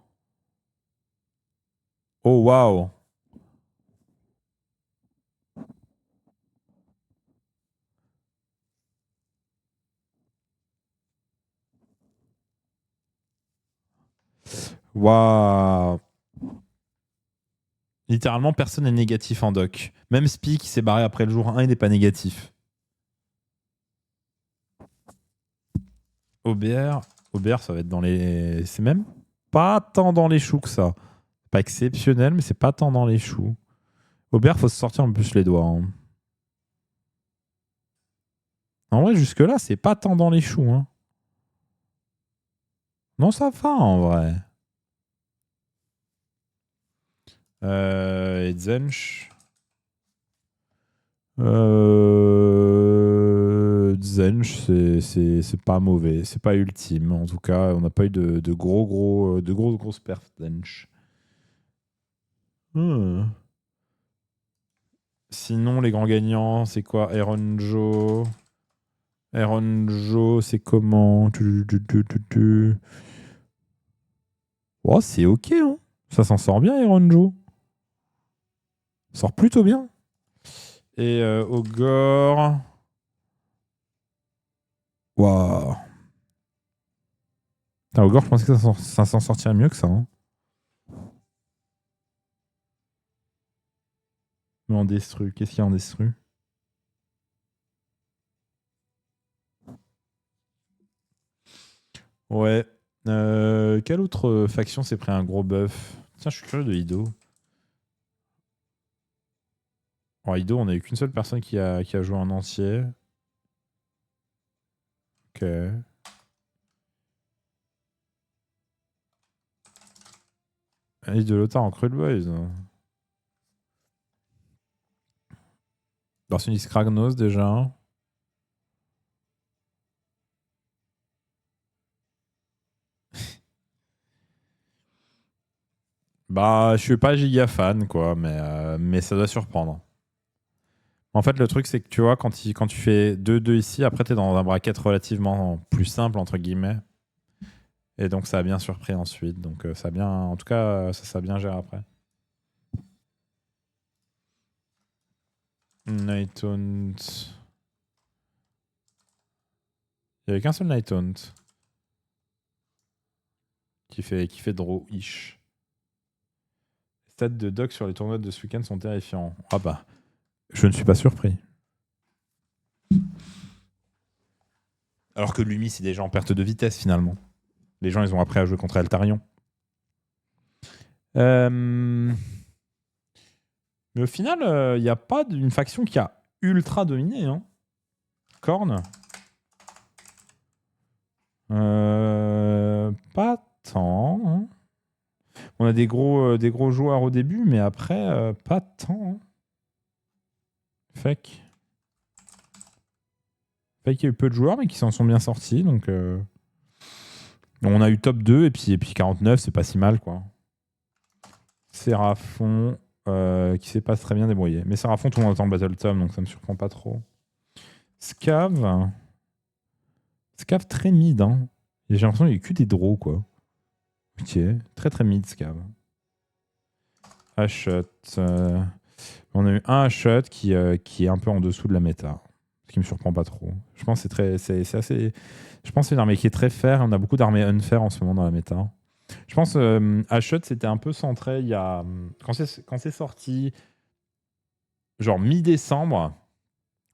Oh waouh! Waouh! Littéralement, personne n'est négatif en doc. Même Spi qui s'est barré après le jour 1, il n'est pas négatif. OBR, ça va être dans les... C'est même pas tant dans les choux que ça. Pas exceptionnel, mais c'est pas tant dans les choux. OBR, faut se sortir un peu plus les doigts. Hein. En vrai, jusque-là, c'est pas tant dans les choux. Hein. Non, ça va en vrai. Et Zench. Zench, c'est pas mauvais. C'est pas ultime. En tout cas, on n'a pas eu de grosses perfs Zench. Hmm. Sinon, les grands gagnants, c'est quoi? Aaron Joe. Aaron Joe, c'est comment? Oh, c'est ok, hein. Ça s'en sort bien, Aaron Joe. Ça sort plutôt bien. Et Ogre. Waouh. Putain, Ogre, je pensais que ça s'en sortirait mieux que ça. Hein. Mais en destru, qu'est-ce qu'il y a en destru? Ouais. Quelle autre faction s'est pris un gros buff? Tiens, je suis curieux de Ido. En Ido, on a eu qu'une seule personne qui a joué en entier. Ok. Alice de Lothar en Cruel Boys. Darcinis Kragnos déjà. Bah, je suis pas giga fan, quoi, mais ça doit surprendre. En fait, le truc, c'est que tu vois, quand tu fais 2-2 ici, après, t'es dans un bracket relativement plus simple, entre guillemets. Et donc, ça a bien surpris ensuite. Donc, ça a bien, en tout cas, ça a bien géré après. Night Hunt. Il n'y avait qu'un seul Night Hunt qui fait draw-ish. Les stats de Doc sur les tournois de ce week-end sont terrifiants. Ah bah, je ne suis pas surpris. Alors que Lumi, c'est déjà en perte de vitesse finalement. Les gens, ils ont appris à jouer contre Altarion. Mais au final, il n'y a pas d'une faction qui a ultra dominé. Hein. Korn. Pas tant. Hein. On a des gros joueurs au début, mais après, pas tant. Hein. Fake. Fake, il y a eu peu de joueurs, mais qui s'en sont bien sortis. Donc, on a eu top 2 et puis 49, c'est pas si mal, quoi. Séraphon, qui sait pas très bien débrouiller. Mais Séraphon, tout le monde attend le Battle Tom, donc ça me surprend pas trop. Scav. Scav très mid, hein. J'ai l'impression qu'il n'y a que des draws, quoi. Ok, très très mid, Scav. Hashot. On a eu un Hashot qui est un peu en dessous de la méta. Ce qui me surprend pas trop. Je pense que c'est assez. Je pense que c'est une armée qui est très fair. On a beaucoup d'armées unfair en ce moment dans la méta. Je pense Hashot, c'était un peu centré il y a. Quand c'est sorti, genre mi-décembre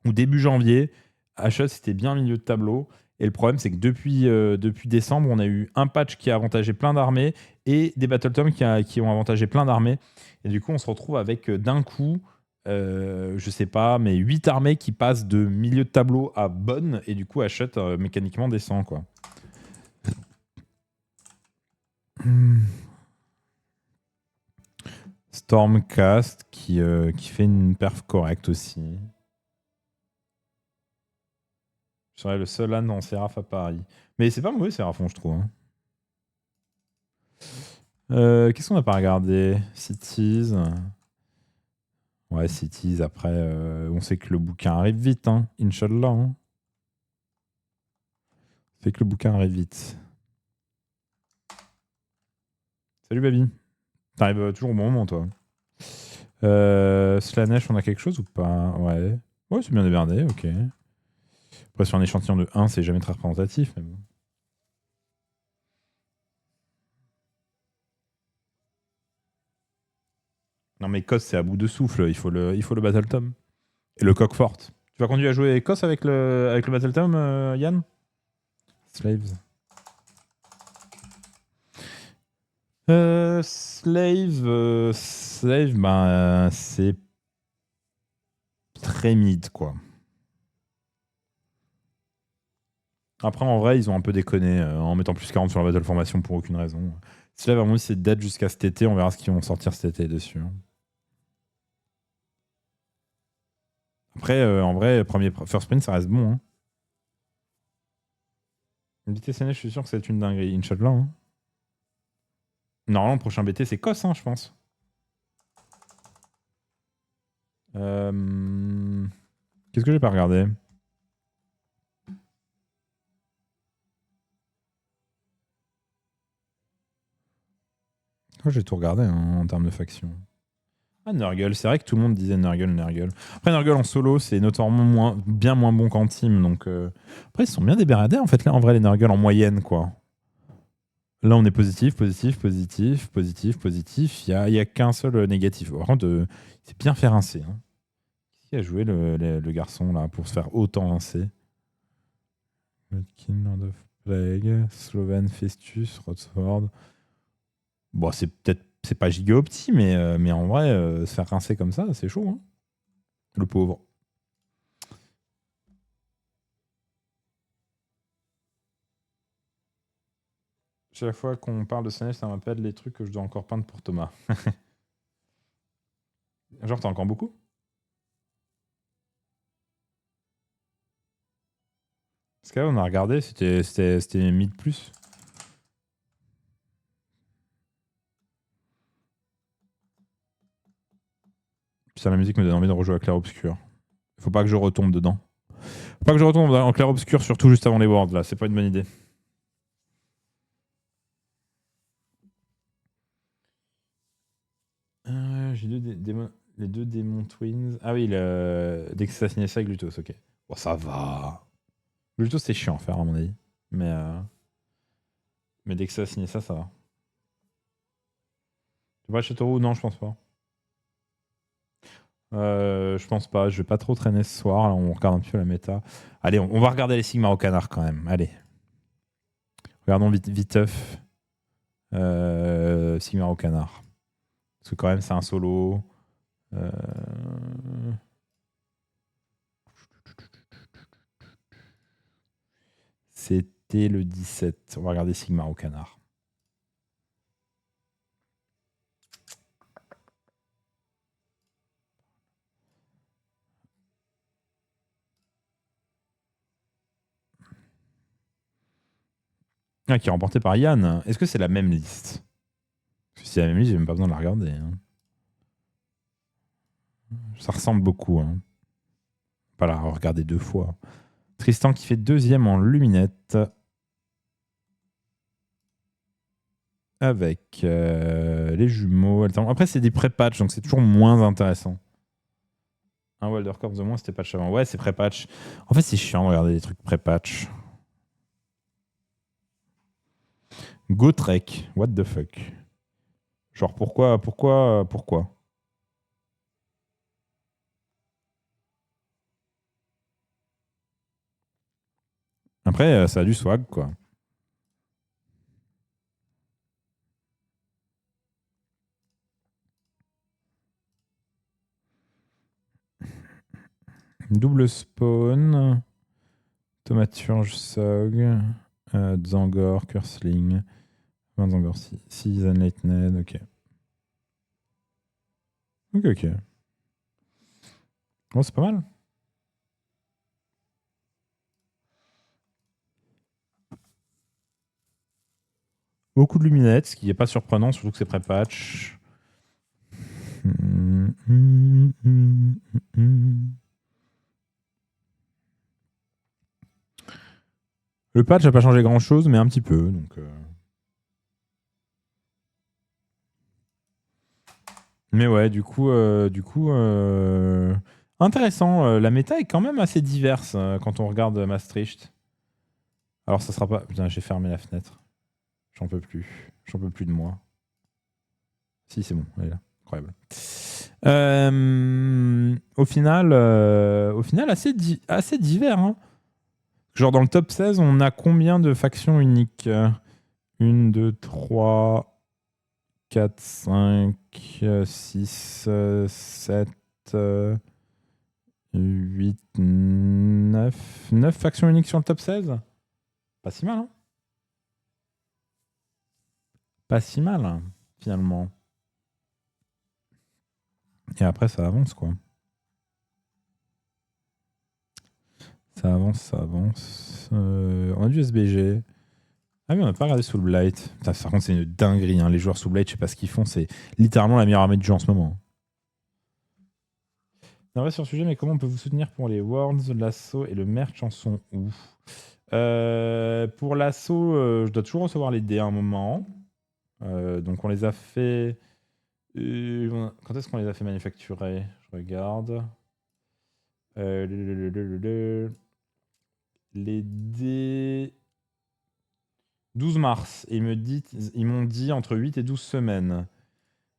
ou début janvier, Hashot, c'était bien milieu de tableau. Et le problème, c'est que depuis décembre, on a eu un patch qui a avantagé plein d'armées et des Battletomes qui ont avantagé plein d'armées. Et du coup, on se retrouve avec d'un coup, je sais pas, mais 8 armées qui passent de milieu de tableau à bonne. Et du coup, Hashot mécaniquement descend, quoi. Stormcast qui fait une perf correcte aussi. Je serais le seul âne en Séraph à Paris. Mais c'est pas mauvais Séraphon, je trouve. Hein. Qu'est-ce qu'on n'a pas regardé? Cities. Ouais, Cities, après, on sait que le bouquin arrive vite, hein. Inch'Allah. Hein. On sait que le bouquin arrive vite. Salut, Baby. T'arrives toujours au bon moment, toi. Slanesh, on a quelque chose ou pas? Ouais. Ouais, c'est bien déverdé, ok. Après, sur un échantillon de 1, c'est jamais très représentatif, mais bon. Non, mais Kos, c'est à bout de souffle. Il faut le Battle Tom. Et le coq forte. Tu vas continuer à jouer Kos avec le Battle Tom, Yann? Slaves. Slave, ben, c'est très mid, quoi. Après, en vrai, ils ont un peu déconné en mettant plus 40 sur la Battle Formation pour aucune raison. Slave, à mon avis, c'est dead jusqu'à cet été. On verra ce qu'ils vont sortir cet été dessus. Après, en vrai, first print, ça reste bon. Hein. BT-CNH, je suis sûr que c'est une dinguerie. Inch'Allah. Hein. Normalement, le prochain BT, c'est COS, hein, je pense. Qu'est-ce que j'ai pas regardé? J'ai tout regardé hein, en termes de faction. Ah, Nurgle, c'est vrai que tout le monde disait Nurgle. Après, Nurgle en solo, c'est notoirement bien moins bon qu'en team. Donc, après, ils sont bien débardés en fait, là, en vrai, les Nurgle en moyenne, quoi. Là, on est positif. Il y a qu'un seul négatif. Par contre, c'est bien fait rincer. Hein. Qui a joué le garçon, là, pour se faire autant rincer? King, Lord of Plague, Sloven, Festus, Rodsford. Bon, c'est pas giga opti, mais en vrai, se faire rincer comme ça, c'est chaud. Hein. Le pauvre. Chaque fois qu'on parle de Sanesh, ça m'appelle les trucs que je dois encore peindre pour Thomas. Genre, t'as encore beaucoup? Parce qu'on a regardé, c'était mid plus. Putain, la musique me donne envie de rejouer à Clair Obscur. Faut pas que je retombe dedans. Faut pas que je retombe en Clair Obscur, surtout juste avant les Worlds, là. C'est pas une bonne idée. J'ai les deux démons Twins. Ah oui, dès que ça signé ça, Glutos, ok. Bon, ça va. Glutos, c'est chiant à faire, à mon avis. Mais dès que ça signé ça, ça va. Tu vois, Châteauroux? Non, je pense pas. Je pense pas. Je vais pas trop traîner ce soir. Là, on regarde un petit peu la méta. Allez, on va regarder les Sigmar au canard quand même. Allez. Regardons viteuf. Sigmar au canard. Parce que quand même, c'est un solo. Euh, C'était le 17. On va regarder Sigmar au canard. Ah, qui est remporté par Yann. Est-ce que c'est la même liste? Parce que si c'est la même liste, j'ai même pas besoin de la regarder. Hein. Ça ressemble beaucoup. Hein. Pas la regarder deux fois. Tristan qui fait deuxième en luminette. Avec les jumeaux. Après, c'est des pré-patch, donc c'est toujours moins intéressant. Un Wilder Corps de moins, c'était patch avant. Ouais, c'est pré-patch. En fait, c'est chiant de regarder des trucs pré-patch. Gotrek, what the fuck? Genre, pourquoi? Après, ça a du swag, quoi. Double spawn. Thaumaturge, Sog. Zangor, Cursling. Zangor, Season Lightning, ok. Ok. Bon, c'est pas mal. Beaucoup de luminettes, ce qui n'est pas surprenant, surtout que c'est pré-patch. Le patch n'a pas changé grand-chose, mais un petit peu. Donc, Mais ouais, du coup, intéressant. La méta est quand même assez diverse quand on regarde Maastricht. Alors, ça sera pas. Putain, j'ai fermé la fenêtre. J'en peux plus. J'en peux plus de moi. Si, c'est bon. Elle est là. Incroyable. Au final assez divers. Hein. Genre, dans le top 16, on a combien de factions uniques 1, 2, 3, 4, 5, 6, 7, 8, 9. 9 factions uniques sur le top 16. Pas si mal, hein? Pas si mal, hein, finalement. Et après, ça avance, quoi. Ça avance, ça avance. On a du SBG. Ah oui, on n'a pas regardé Soul Blight. Putain, par contre, c'est une dinguerie. Hein. Les joueurs Soul Blight, je sais pas ce qu'ils font. C'est littéralement la meilleure armée du jeu en ce moment. On va sur le sujet, mais comment on peut vous soutenir pour les Worlds, l'assaut et le merch en sont où? Pour l'assaut, je dois toujours recevoir les dés à un moment. Donc on les a fait. Quand est-ce qu'on les a fait manufacturer? Je regarde. Les dés. 12 mars. Et ils m'ont dit entre 8 et 12 semaines.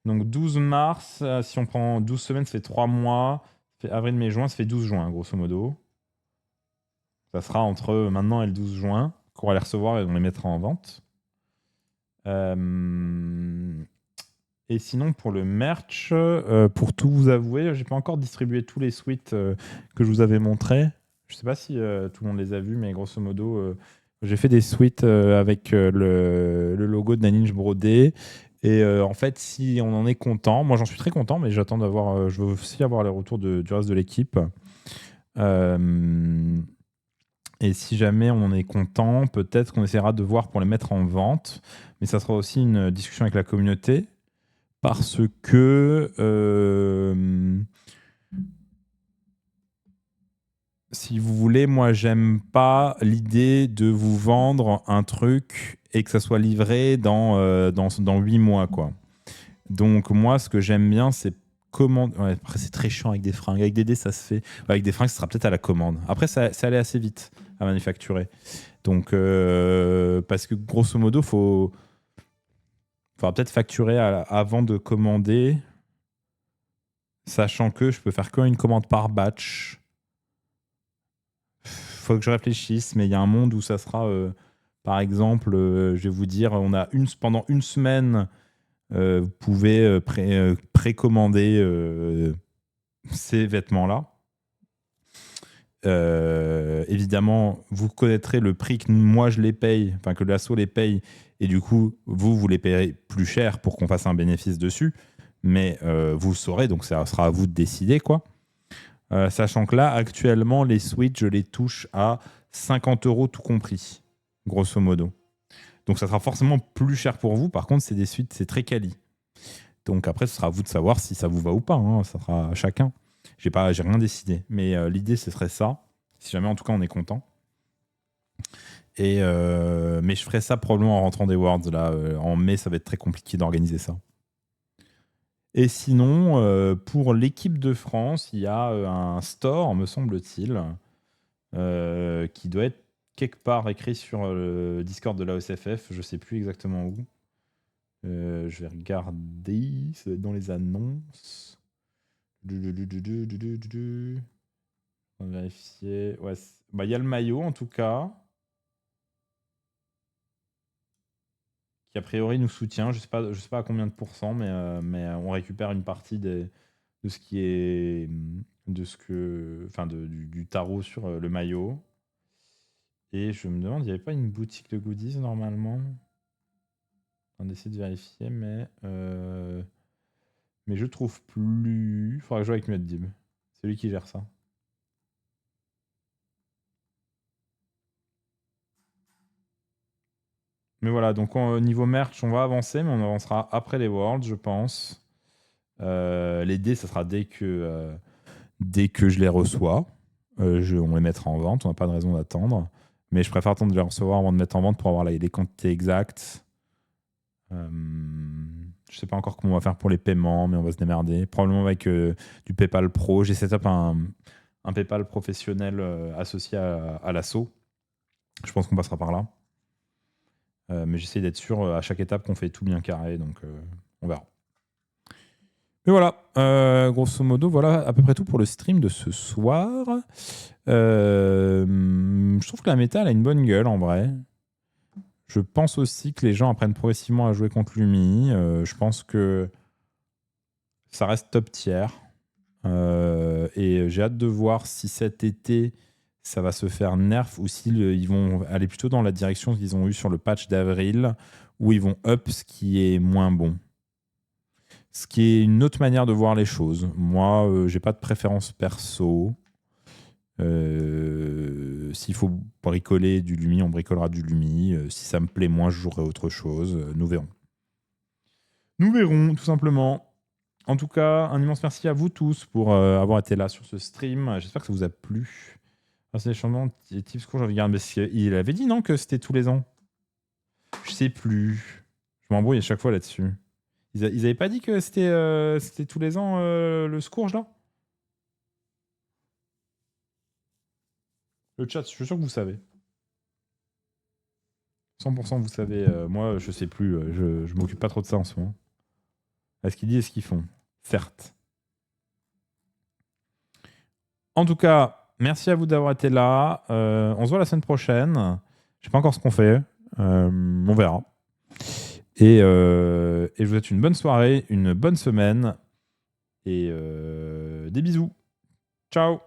Donc 12 mars, si on prend 12 semaines, ça fait 3 mois. Ça fait avril, mai, juin, ça fait 12 juin, grosso modo. Ça sera entre maintenant et le 12 juin qu'on va les recevoir et on les mettra en vente. Et sinon, pour le merch, pour tout vous avouer, j'ai pas encore distribué tous les suites que je vous avais montrés. Je sais pas si tout le monde les a vus, mais grosso modo, j'ai fait des suites avec le logo de Naninja brodé. Et en fait, si on en est content, moi j'en suis très content, mais j'attends d'avoir, je veux aussi avoir les retours du reste de l'équipe. Et si jamais on en est content, peut-être qu'on essaiera de voir pour les mettre en vente. Mais ça sera aussi une discussion avec la communauté. Parce que si vous voulez, moi j'aime pas l'idée de vous vendre un truc et que ça soit livré dans 8 mois, quoi. Donc moi ce que j'aime bien c'est commander. Ouais, après c'est très chiant avec des fringues. Avec des dés ça se fait. Avec des fringues ça sera peut-être à la commande. Après ça allait assez vite à manufacturer. Donc parce que grosso modo faudra peut-être facturer avant de commander. Sachant que je peux faire qu'une commande par batch. Faut que je réfléchisse, mais il y a un monde où ça sera, par exemple, je vais vous dire, pendant une semaine, vous pouvez précommander ces vêtements-là. Évidemment, vous connaîtrez le prix que moi je les paye, enfin que l'assaut les paye, et du coup, vous les payerez plus cher pour qu'on fasse un bénéfice dessus. Mais vous le saurez, donc ça sera à vous de décider, quoi. Sachant que là, actuellement, les Switch, je les touche à 50 € tout compris, grosso modo. Donc ça sera forcément plus cher pour vous. Par contre, c'est des suites, c'est très quali. Donc après, ce sera à vous de savoir si ça vous va ou pas. Hein. Ça sera à chacun. J'ai rien décidé. Mais l'idée, ce serait ça. Si jamais, en tout cas, on est content. Mais je ferai ça probablement en rentrant des Worlds. Là, en mai, ça va être très compliqué d'organiser ça. Et sinon, pour l'équipe de France, il y a un store, me semble-t-il, qui doit être quelque part écrit sur le Discord de la OSFF. Je ne sais plus exactement où. Je vais regarder. Ça doit être dans les annonces. On va vérifier. Ouais, il y a le maillot en tout cas. Qui a priori nous soutient. Je sais pas à combien de pourcents, mais on récupère une partie de ce qui est du tarot sur le maillot. Et je me demande, il n'y avait pas une boutique de goodies normalement? On essaie de vérifier, mais je trouve plus. Il faudra que je joue avec Muaddib. C'est lui qui gère ça. Mais voilà, donc au niveau merch, on va avancer, mais on avancera après les Worlds, je pense. Les dés, ça sera dès que je les reçois. On les mettra en vente, on n'a pas de raison d'attendre. Mais je préfère attendre de les recevoir avant de mettre en vente pour avoir les quantités exactes. Je sais pas encore comment on va faire pour les paiements, mais on va se démerder. Probablement avec du PayPal Pro. J'ai set up un PayPal professionnel associé à l'assaut. Je pense qu'on passera par là. Mais j'essaie d'être sûr à chaque étape qu'on fait tout bien carré, donc on verra. Mais voilà, grosso modo, voilà à peu près tout pour le stream de ce soir. Je trouve que la méta elle a une bonne gueule en vrai. Je pense aussi que les gens apprennent progressivement à jouer contre Lumi. Je pense que ça reste top tier. Et j'ai hâte de voir si cet été ça va se faire nerf ou s'ils vont aller plutôt dans la direction qu'ils ont eu sur le patch d'avril où ils vont up ce qui est moins bon. Ce qui est une autre manière de voir les choses. Moi, j'ai pas de préférence perso. S'il faut bricoler du Lumi, on bricolera du Lumi. Si ça me plaît moins, je jouerai autre chose. Nous verrons. Nous verrons, tout simplement. En tout cas, un immense merci à vous tous pour avoir été là sur ce stream. J'espère que ça vous a plu. C'est les changements des tips courts, je regarde. Mais il avait dit non que c'était tous les ans. Je sais plus. Je m'embrouille à chaque fois là-dessus. Ils avaient pas dit que c'était tous les ans le Scourge là? Le chat, je suis sûr que vous savez. 100% vous savez. Moi, je sais plus. Je m'occupe pas trop de ça en ce moment. Est-ce qu'ils disent, est-ce qu'ils font? Certes. En tout cas, merci à vous d'avoir été là. On se voit la semaine prochaine. Je sais pas encore ce qu'on fait. On verra. Et je vous souhaite une bonne soirée, une bonne semaine. Et des bisous. Ciao.